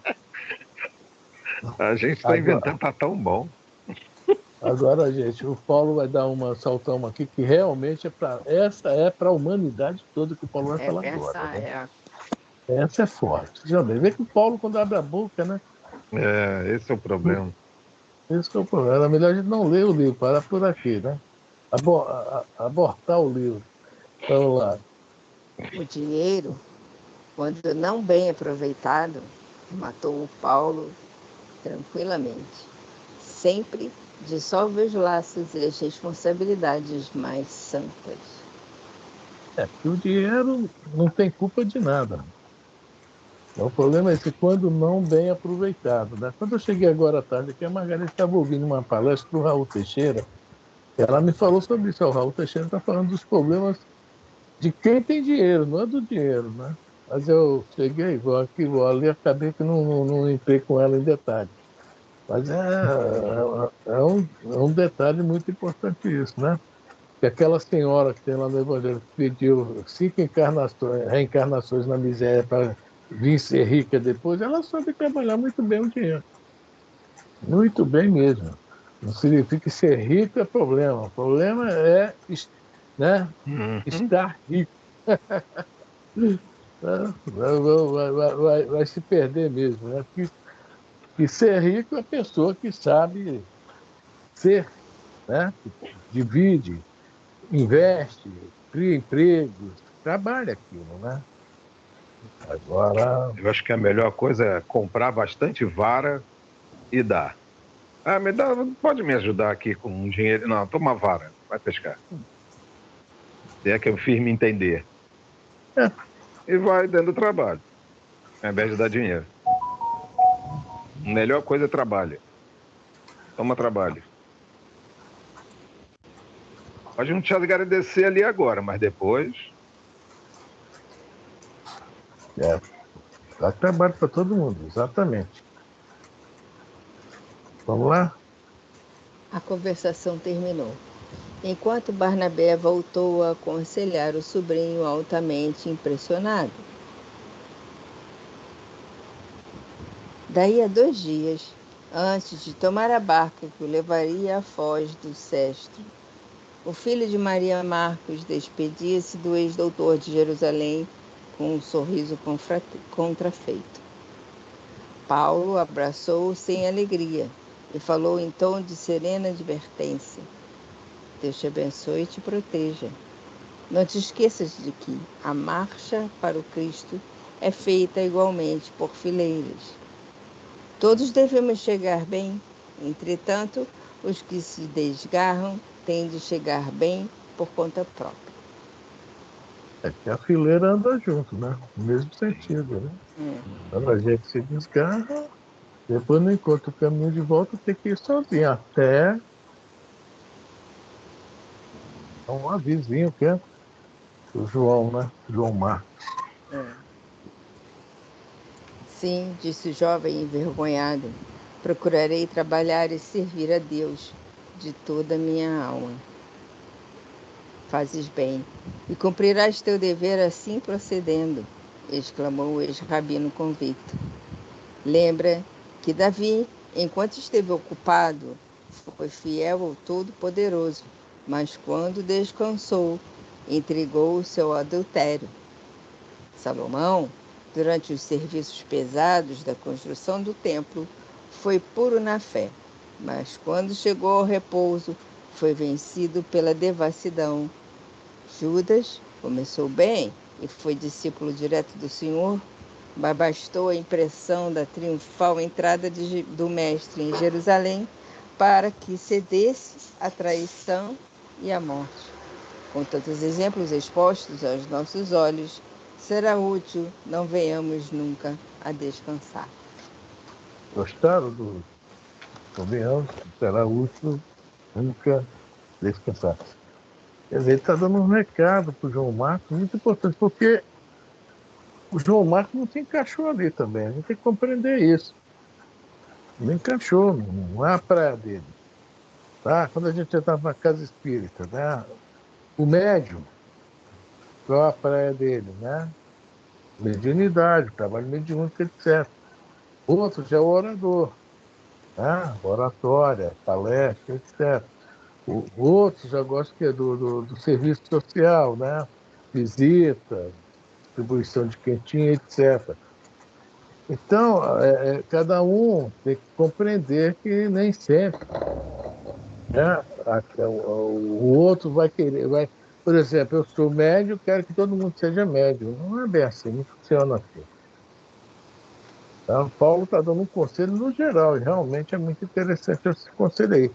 A gente está inventando, tá tão bom. Agora, gente, o Paulo vai dar soltar uma aqui que realmente essa é para a humanidade toda que o Paulo vai falar agora, né? Essa é forte. Já vê que o Paulo, quando abre a boca, né? Esse é o problema. Esse que é o problema. Era melhor a gente não ler o livro, parar por aqui, né? Abortar o livro. Vamos lá. O dinheiro, quando não bem aproveitado, matou o Paulo tranquilamente. Sempre dissolve os laços e as responsabilidades mais santas. Porque o dinheiro não tem culpa de nada. O problema é que quando não bem aproveitado, né? Quando eu cheguei agora à tarde aqui, a Margarida estava ouvindo uma palestra do Raul Teixeira, e ela me falou sobre isso. O Raul Teixeira está falando dos problemas de quem tem dinheiro, não é do dinheiro, né? Mas eu cheguei, vou aqui, vou ali, acabei que não entrei com ela em detalhe. Mas é um detalhe muito importante isso, né? Que aquela senhora que tem lá no Evangelho que pediu 5 reencarnações na miséria para vir ser rica depois, ela soube trabalhar muito bem o dinheiro. Muito bem mesmo. Não significa que ser rico é problema. O problema é, né, estar rico. Vai se perder mesmo, né? Que ser rico é a pessoa que sabe ser, né? Divide, investe, cria empregos, trabalha aquilo, né? Agora, Eu acho que a melhor coisa é comprar bastante vara e dar. Ah, pode me ajudar aqui com um dinheiro? Não, toma vara, vai pescar. Se é que eu fiz me entender. E vai dando trabalho, ao invés de dar dinheiro. A melhor coisa é trabalho. Toma trabalho. Pode não te agradecer ali agora, mas depois. é, Dá trabalho para todo mundo, exatamente. Vamos lá? A conversação terminou. Enquanto Barnabé voltou a aconselhar o sobrinho altamente impressionado. Daí a 2 dias, antes de tomar a barca que o levaria à foz do Cestro, o filho de Maria Marcos despedia-se do ex-doutor de Jerusalém com um sorriso contrafeito. Paulo abraçou-o sem alegria e falou em tom de serena advertência. Deus te abençoe e te proteja. Não te esqueças de que a marcha para o Cristo é feita igualmente por fileiras. Todos devemos chegar bem, entretanto, os que se desgarram têm de chegar bem por conta própria. É que a fileira anda junto, né? No mesmo sentido, né? Quando a gente se desgarra, depois não encontra o caminho de volta, tem que ir sozinho, até um avisinho que é o João, né? João Marcos. Sim, disse o jovem envergonhado, procurarei trabalhar e servir a Deus de toda a minha alma. Fazes bem, e cumprirás teu dever assim procedendo, exclamou o ex-rabino convicto. Lembra que Davi, enquanto esteve ocupado, foi fiel ao Todo-Poderoso, mas quando descansou, entregou o seu adultério. Salomão, durante os serviços pesados da construção do templo, foi puro na fé, mas quando chegou ao repouso, foi vencido pela devassidão. Judas começou bem e foi discípulo direto do Senhor, mas bastou a impressão da triunfal entrada do Mestre em Jerusalém para que cedesse à traição e à morte. Com tantos exemplos expostos aos nossos olhos, será útil não venhamos nunca a descansar. Gostaram do convenhamos, será útil nunca descansar. Quer dizer, ele está dando um recado para o João Marcos, muito importante, porque o João Marcos não se encaixou ali também. A gente tem que compreender isso. Não encaixou, não é a praia dele. Tá? Quando a gente estava na casa espírita, né? O médium, qual a praia dele, né? Mediunidade, trabalho mediúnico, etc. Outro já é o orador, né? Oratória, palestra, etc. O outro já gosta que é do serviço social, né? Visita, distribuição de quentinha, etc. Então, cada um tem que compreender que nem sempre, né? O outro vai querer, por exemplo, eu sou médio, quero que todo mundo seja médio. Não é bem assim, não funciona assim. Tá? Paulo está dando um conselho no geral, e realmente é muito interessante esse conselho aí.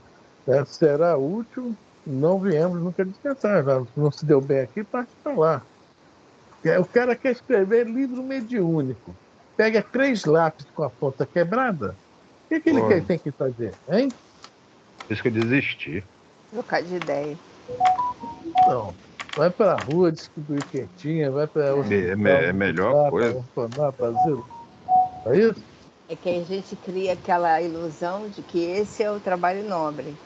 Né? Será útil, não viemos nunca descansar. Não se deu bem aqui, parte para lá. O cara quer escrever livro mediúnico. Pega 3 lápis com a ponta quebrada. O que ele tem que fazer? Hein? Por isso que eu desisti. Trocar de ideia. Não. Vai para a rua distribuir quentinha, vai para o hospital, É melhor coisa. orfanato, asilo. É isso? É que a gente cria aquela ilusão de que esse é o trabalho nobre.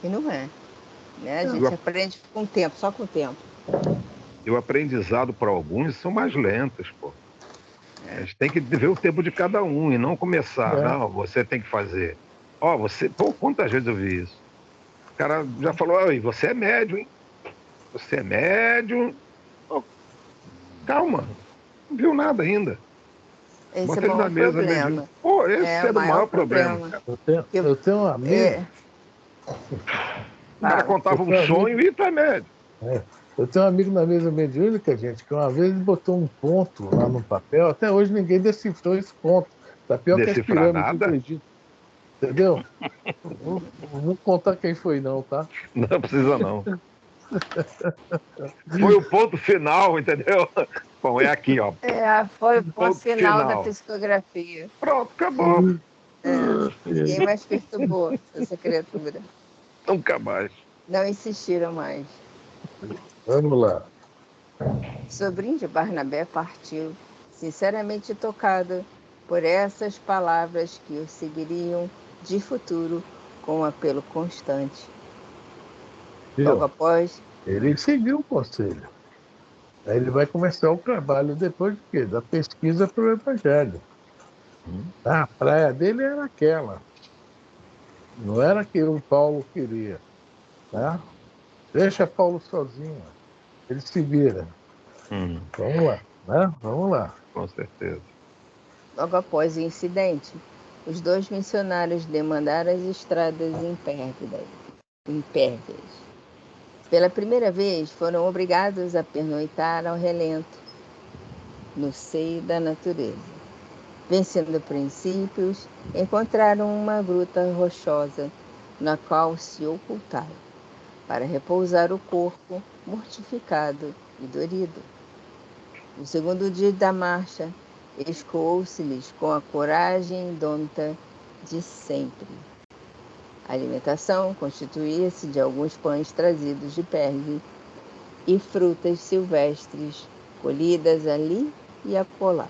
E não é. Né? A gente aprende com o tempo, só com o tempo. E o aprendizado para alguns são mais lentos, pô. A gente tem que ver o tempo de cada um e não começar. Não, você tem que fazer. Pô, quantas vezes eu vi isso? O cara já falou, oi, você é médium, hein? Você é médium. Oh, calma, não viu nada ainda. Esse Bota é o ele na maior mesa problema. mediúnico. Pô, esse é o maior problema. Eu tenho um amigo. O cara contava um sonho e tu é médium. Eu tenho um amigo na mesa mediúnica, gente, que uma vez ele botou um ponto lá no papel, até hoje ninguém decifrou esse ponto. Tá pior que as pirâmides do Egito. Entendeu? Não vou contar quem foi, não, tá? Não precisa, não. Foi o ponto final, entendeu? Bom, é aqui, ó. Foi o ponto final da psicografia. Pronto, acabou. Ninguém mais perturbou essa criatura. Nunca mais. Não insistiram mais. Vamos lá. O sobrinho de Barnabé partiu, sinceramente tocado por essas palavras que o seguiriam de futuro com um apelo constante. Logo após, ele seguiu o conselho. Aí ele vai começar o trabalho depois do quê? Da pesquisa para o Evangelho. A praia dele era aquela. Não era que o Paulo queria. Né? Deixa Paulo sozinho. Ele se vira. Vamos lá. Né? Vamos lá. Com certeza. logo após o incidente, os 2 missionários demandaram as estradas impérvias. Pela primeira vez, foram obrigados a pernoitar ao relento, no seio da natureza. Vencendo princípios, encontraram uma gruta rochosa, na qual se ocultaram, para repousar o corpo mortificado e dorido. No segundo dia da marcha, escoou-se-lhes com a coragem indômita de sempre. A alimentação constituía-se de alguns pães trazidos de Pergue e frutas silvestres, colhidas ali e acolá.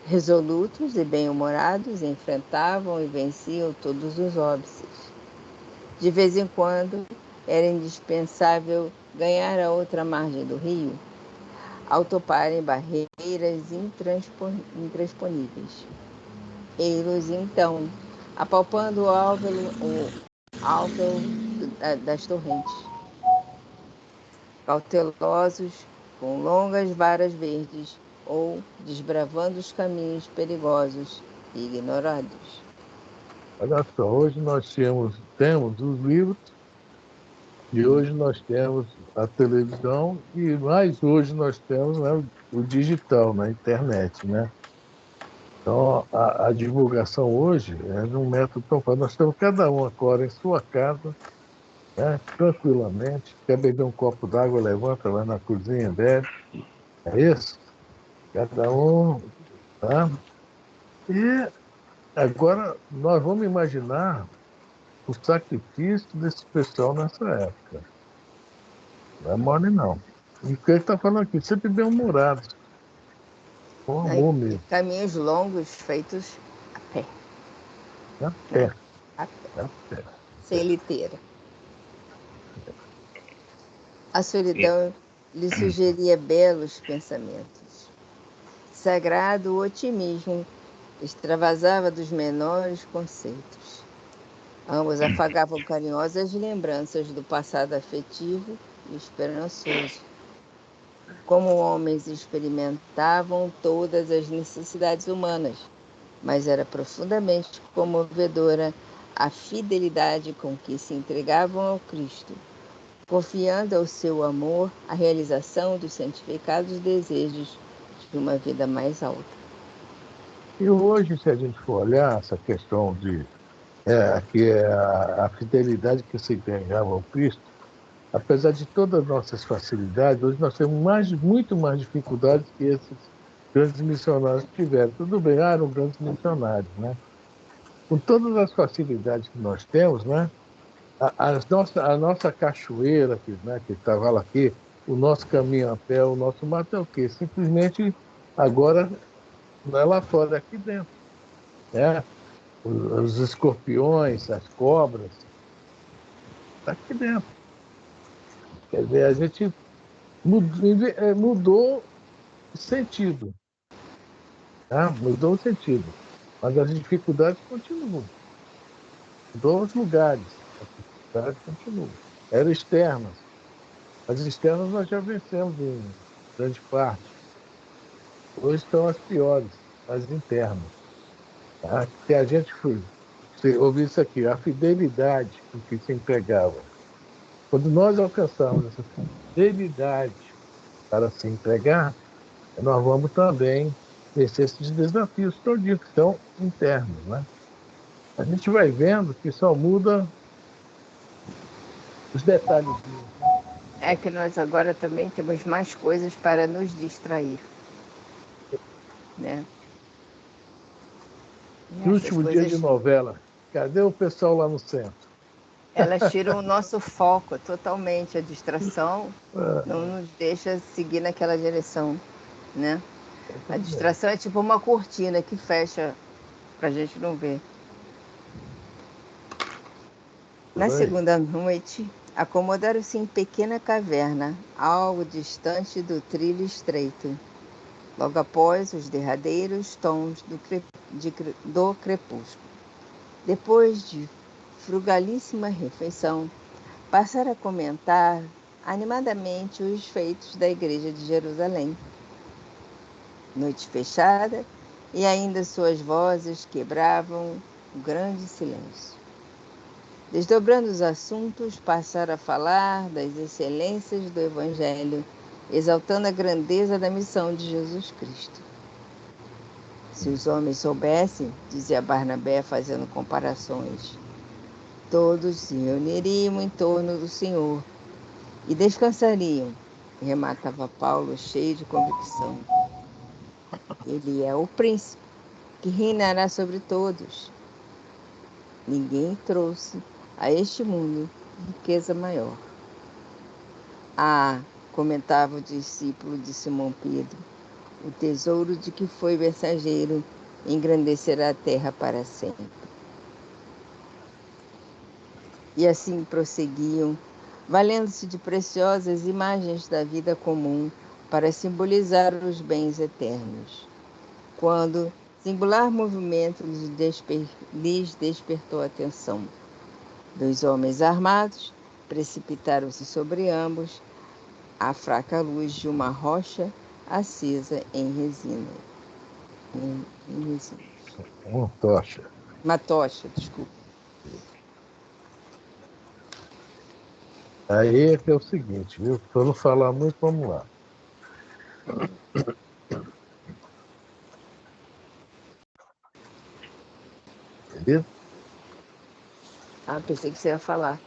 Resolutos e bem-humorados, enfrentavam e venciam todos os óbices. De vez em quando, era indispensável ganhar a outra margem do rio, ao toparem barreiras intransponíveis. Eles, então, apalpando o álveo das torrentes, cautelosos, com longas varas verdes, ou desbravando os caminhos perigosos e ignorados. Olha só, hoje nós temos os livros, e hoje nós temos a televisão, e mais hoje nós temos, né, o digital, na internet, né? Então, a divulgação hoje é de um método tão fácil. Nós temos cada um agora em sua casa, né, tranquilamente. Quer beber um copo d'água, levanta, vai na cozinha, bebe. É isso? Cada um, tá? E agora nós vamos imaginar o sacrifício desse pessoal nessa época. Não é mole, não. E o que ele está falando aqui? Sempre bem-humorados. Com amor mesmo. Caminhos longos feitos a pé. A pé. A pé. A pé. Sem liteira. A solidão lhe sugeria belos pensamentos. Sagrado otimismo extravasava dos menores conceitos. Ambos afagavam carinhosas lembranças do passado afetivo e esperançoso. Como homens experimentavam todas as necessidades humanas, mas era profundamente comovedora a fidelidade com que se entregavam ao Cristo, confiando ao seu amor a realização dos santificados desejos de uma vida mais alta. E hoje, se a gente for olhar essa questão de que é a fidelidade que se entregava ao Cristo, apesar de todas as nossas facilidades, hoje nós temos muito mais dificuldades que esses grandes missionários tiveram. Tudo bem, eram grandes missionários, né? Com todas as facilidades que nós temos, né? A nossa cachoeira, que estava lá aqui, o nosso caminho a pé, o nosso mato é o quê? Simplesmente agora não é lá fora, é aqui dentro. Né? Os escorpiões, as cobras, está aqui dentro. Quer dizer, a gente mudou o sentido. Tá? Mudou o sentido. Mas as dificuldades continuam. Mudou os lugares. As dificuldades continuam. Eram externas. As externas nós já vencemos em grande parte. Hoje estão as piores, as internas. Tá? Se a gente ouvir isso aqui, a fidelidade com que se entregava. Quando nós alcançarmos essa fidelidade para se entregar, nós vamos também vencer esses desafios todos que são internos. Né? A gente vai vendo que só muda os detalhes. É que nós agora também temos mais coisas para nos distrair. Né? No último dia de novela, cadê o pessoal lá no centro? Elas tiram o nosso foco totalmente, a distração não nos deixa seguir naquela direção, né? A distração é tipo uma cortina que fecha para a gente não ver. Na segunda noite, acomodaram-se em pequena caverna, algo distante do trilho estreito, logo após os derradeiros tons do crepúsculo. Depois de frugalíssima refeição, passaram a comentar animadamente os feitos da Igreja de Jerusalém. Noite fechada, e ainda suas vozes quebravam o grande silêncio. Desdobrando os assuntos, passaram a falar das excelências do Evangelho, exaltando a grandeza da missão de Jesus Cristo. Se os homens soubessem, dizia Barnabé, fazendo comparações, todos se reuniriam em torno do Senhor e descansariam, rematava Paulo, cheio de convicção. Ele é o príncipe que reinará sobre todos. Ninguém trouxe a este mundo riqueza maior. Ah, comentava o discípulo de Simão Pedro, o tesouro de que foi mensageiro engrandecerá a terra para sempre. E assim prosseguiam, valendo-se de preciosas imagens da vida comum para simbolizar os bens eternos. Quando singular movimento lhes despertou a atenção. 2 homens armados precipitaram-se sobre ambos, à fraca luz de uma rocha acesa em resina. Em resina. Uma tocha. Uma tocha, desculpa. Aí é que é o seguinte, viu? Para não falar muito, vamos lá. Entendeu? Ah, pensei que você ia falar.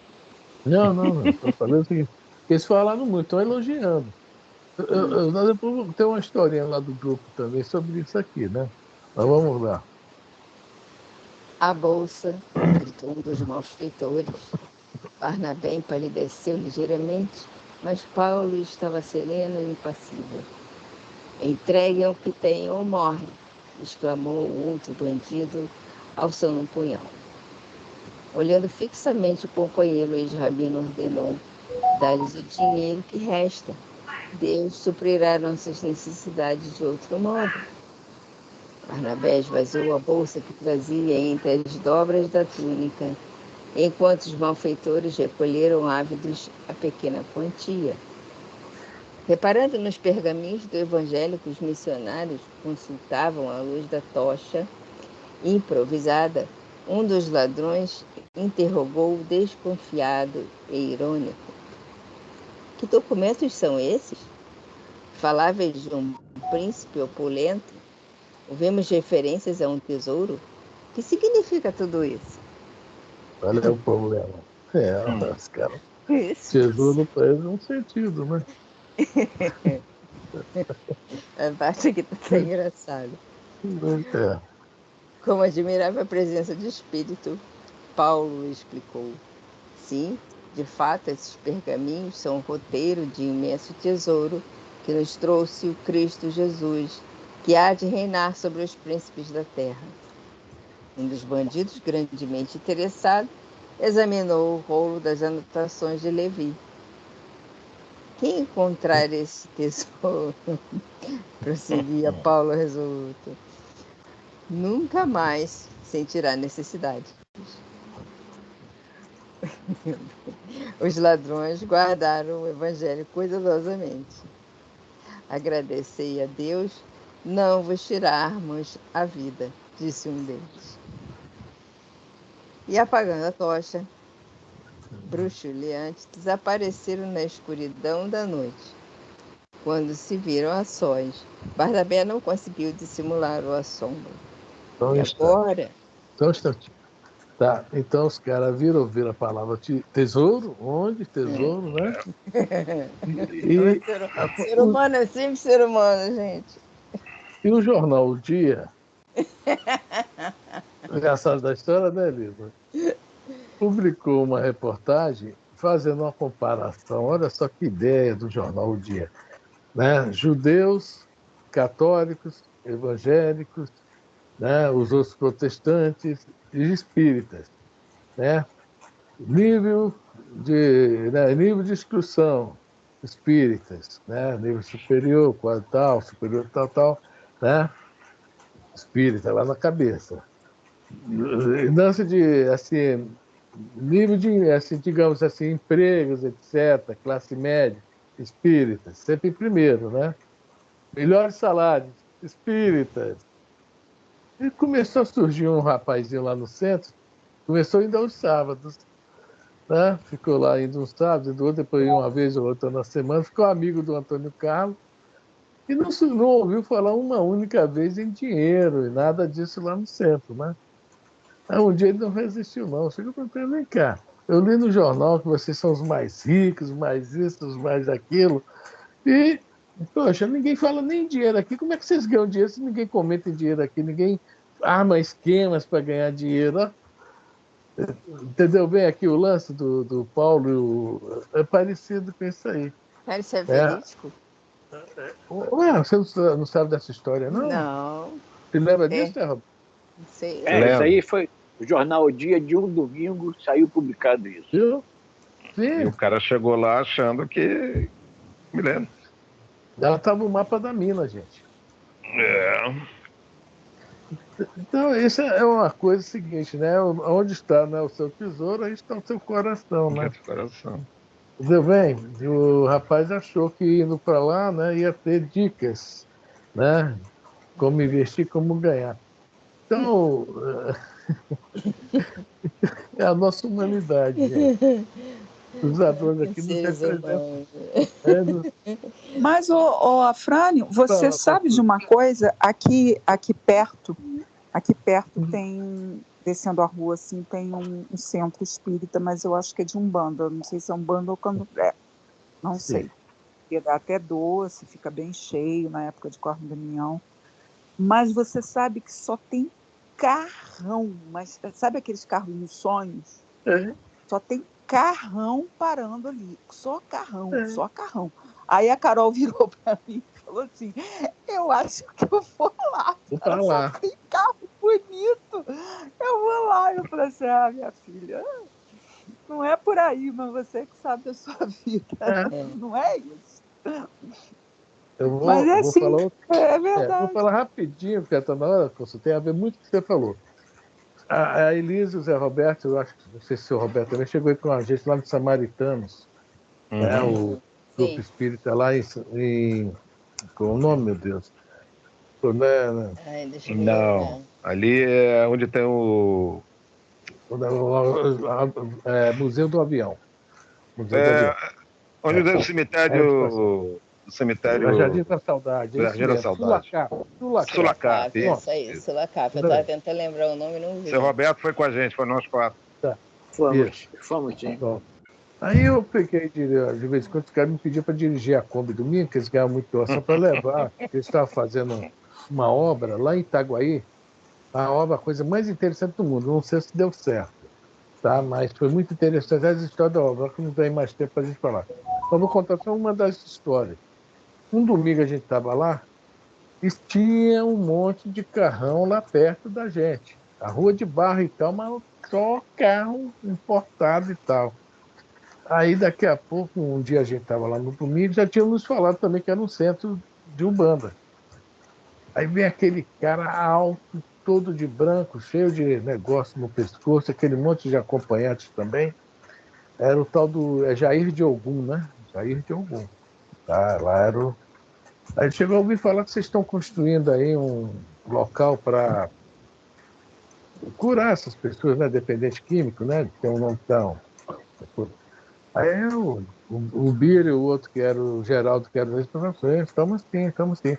Não. Estou falando o seguinte. Eles falaram muito, estão elogiando. Nós depois tem uma historinha lá do grupo também sobre isso aqui, né? Mas vamos lá. A bolsa, gritou um dos malfeitores. Barnabé empalideceu ligeiramente, mas Paulo estava sereno e impassível. Entregue ao que tem ou morre, exclamou o outro bandido, alçando um punhal. Olhando fixamente o companheiro, o ex-rabino ordenou: dá-lhes o dinheiro que resta. Deus suprirá nossas necessidades de outro modo. Barnabé esvaziou a bolsa que trazia entre as dobras da túnica, enquanto os malfeitores recolheram ávidos a pequena quantia. Reparando nos pergaminhos do Evangelho que os missionários consultavam à luz da tocha improvisada, um dos ladrões interrogou desconfiado e irônico: que documentos são esses? Faláveis de um príncipe opulento? Ouvimos referências a um tesouro? O que significa tudo isso? Qual é o problema? Os caras. Isso. Tesouro para eles é um sentido, né? A parte aqui está engraçada. É. Como admirava a presença de espírito, Paulo explicou. Sim, de fato, esses pergaminhos são um roteiro de imenso tesouro que nos trouxe o Cristo Jesus, que há de reinar sobre os príncipes da terra. Um dos bandidos, grandemente interessado, examinou o rolo das anotações de Levi. Quem encontrar esse tesouro, prosseguia Paulo resoluto, nunca mais sentirá necessidade. Os ladrões guardaram o evangelho cuidadosamente. Agradecei a Deus, não vos tirarmos a vida, disse um deles. E apagando a tocha, bruxuleantes desapareceram na escuridão da noite. Quando se viram a sós, Barnabé não conseguiu dissimular o assombro. E agora? Só um instantinho. Tá, então os caras viram a palavra tesouro, onde? Tesouro, né? Ser humano é sempre ser humano, gente. E o jornal O Dia, engraçado da história, né, Lisa? Publicou uma reportagem fazendo uma comparação, olha só que ideia do jornal O Dia, né? Judeus católicos, evangélicos, né, os outros protestantes e espíritas, né? Nível nível de instrução, espíritas, né? Nível superior, qual tal, superior tal, né? Espírita lá na cabeça. Lance de, assim, nível de, assim, digamos assim, empregos, etc., classe média, espíritas, sempre em primeiro, né? Melhores salários, espíritas. E começou a surgir um rapazinho lá no centro, começou ainda aos sábados, né? Ficou lá indo uns sábados, indo outro, depois uma vez ou outra na semana, ficou amigo do Antônio Carlos e não ouviu falar uma única vez em dinheiro e nada disso lá no centro, né? Aí um dia ele não resistiu, não. Chegou para mim, vem cá, eu li no jornal que vocês são os mais ricos, os mais isso, os mais aquilo, e, poxa, ninguém fala nem dinheiro aqui. Como é que vocês ganham dinheiro se ninguém comenta em dinheiro aqui? Ninguém arma esquemas para ganhar dinheiro, ó. Entendeu bem aqui o lance do Paulo? É parecido com isso aí. Isso é É. verídico? Ué, você não sabe dessa história, não? Não. Você lembra disso, né, Roberto? Não sei. Isso aí foi o jornal O Dia de um domingo, saiu publicado isso. Viu? E Sim. o cara chegou lá achando que... Me lembro. Ela estava no mapa da mina, gente. Então, isso é uma coisa seguinte, né? Onde está, né, o seu tesouro, aí está o seu coração, né? Coração. Entendeu bem? E o rapaz achou que indo para lá, né, ia ter dicas, né? Como investir, como ganhar. Então, é a nossa humanidade, gente. Os ladrões aqui nos representam. Mas, Afrânio, você sabe de uma coisa? Aqui perto tem, descendo a rua, assim, tem um centro espírita, mas eu acho que é de Umbanda. Não sei se é Umbanda ou Candomblé. Não sei. Ia dar até doce, fica bem cheio na época de Corno do Damião. Mas você sabe que só tem carrão, mas sabe aqueles carros dos sonhos? Só tem carrão parando ali, só carrão. Aí a Carol virou para mim e falou assim, eu acho que eu vou lá, cara, só tem carro bonito, eu vou lá. Eu falei assim, minha filha, não é por aí, mas você que sabe da sua vida, não é isso. Mas é assim, é verdade. Vou falar rapidinho, porque está na hora, tem a ver muito com o que você falou. A Elise e o Zé Roberto, eu acho, não sei se o Roberto também chegou aí com a gente lá no Samaritanos, né? O grupo espírita lá em qual o nome, meu Deus? Não, ali é onde tem o Museu do Avião. Onde tem o cemitério... O cemitério... Jardim da Saudade. Jardim da Saudade. Sulacap, isso aí, Sulacap. Eu estava tentando lembrar o nome e não vi. Seu Roberto foi com a gente, foi nós 4. Tá. Fomos, sim. Bom, aí eu peguei, de vez em quando, os caras me pediam para dirigir a Kombi do Minho, que eles ganhavam muito doação para levar. Eles estavam fazendo uma obra lá em Itaguaí, a obra, a coisa mais interessante do mundo. Não sei se deu certo, tá? Mas foi muito interessante essa história da obra, que não tem mais tempo para a gente falar. Então, vou contar só uma das histórias. Um domingo a gente estava lá e tinha um monte de carrão lá perto da gente. A rua de barro e tal, mas só carro importado e tal. Aí, daqui a pouco, um dia a gente estava lá no domingo, já tinham nos falado também que era um centro de Umbanda. Aí vem aquele cara alto, todo de branco, cheio de negócio no pescoço, aquele monte de acompanhantes também. Era o tal do Jair de Ogum, né? Jair de Ogum. Tá, lá era o... Aí chegou a ouvir falar que vocês estão construindo aí um local para curar essas pessoas, né? Dependente químico, né? Que tem um nome tão... Aí o Bira e o outro, que era o Geraldo, que era o ex-professor, estamos sim.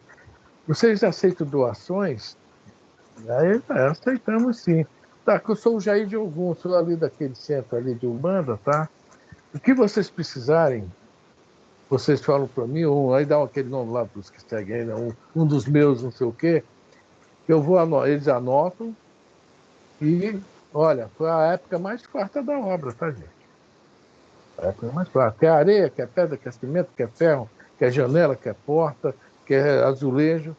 Vocês aceitam doações? Aí, aceitamos sim. Tá, que eu sou o Jair de Ogum, sou ali daquele centro ali de Umbanda, tá? O que vocês precisarem, vocês falam para mim, aí dá aquele nome lá para os que seguem aí, né? Um dos meus, não sei o quê, eu vou eles anotam e, olha, foi a época mais farta da obra, tá, gente? A época mais farta. Quer areia, quer pedra, quer cimento, quer ferro, quer janela, quer porta, que é azulejo.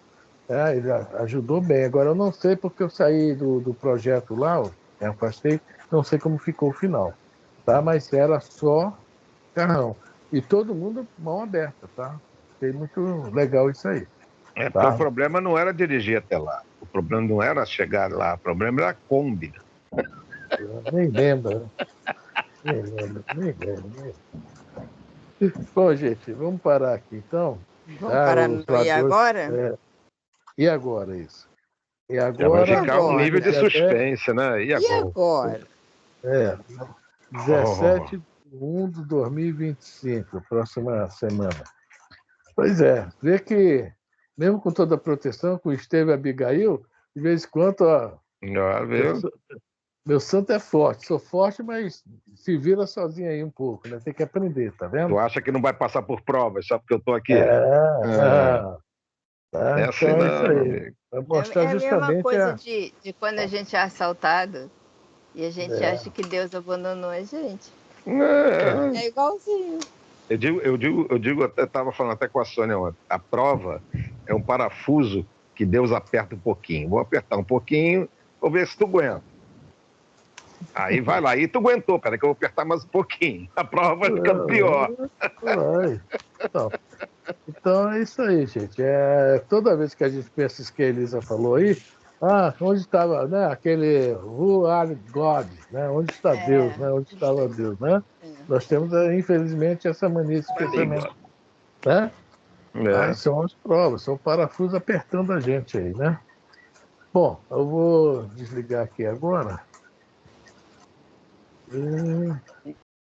Ele ajudou bem. Agora, eu não sei porque eu saí do projeto lá, eu afastei, não sei como ficou o final. Tá? Mas era só carrão. E todo mundo mão aberta, tá? Achei muito legal isso aí. Porque o problema não era dirigir até lá. O problema não era chegar lá. O problema era a Kombi. Nem lembro. Nem lembro. Bom, gente, vamos parar aqui, então. Vamos parar. E agora? E agora, isso? E Já vai agora... ficar um nível de suspense, né? E agora? 17 de 1 de 2025, próxima semana. Pois é, vê que, mesmo com toda a proteção, com o Estevão e a Abigail, de vez em quando, ó, meu santo é forte. Sou forte, mas se vira sozinho aí um pouco, né? Tem que aprender, tá vendo? Tu acha que não vai passar por provas só porque eu tô aqui? Tá? Assim Então não, é isso aí. amigo. Vai mostrar É a mesma justamente coisa de quando a gente é assaltado e a gente acha que Deus abandonou a gente. É igualzinho. Eu digo, até estava falando até com a Sônia ontem, a prova é um parafuso que Deus aperta um pouquinho. Vou apertar um pouquinho, vou ver se tu aguenta. Aí vai lá, e tu aguentou, peraí que eu vou apertar mais um pouquinho. A prova vai ficando pior. Então é isso aí, gente. Toda vez que a gente pensa isso que a Elisa falou aí, onde estava, né? Aquele Who are God, né? Onde está Deus, né? Onde estava Deus, né? Nós temos, infelizmente, essa mania de esquecimento, né? Mas são as provas, são parafusos apertando a gente aí, né? Bom, eu vou desligar aqui agora.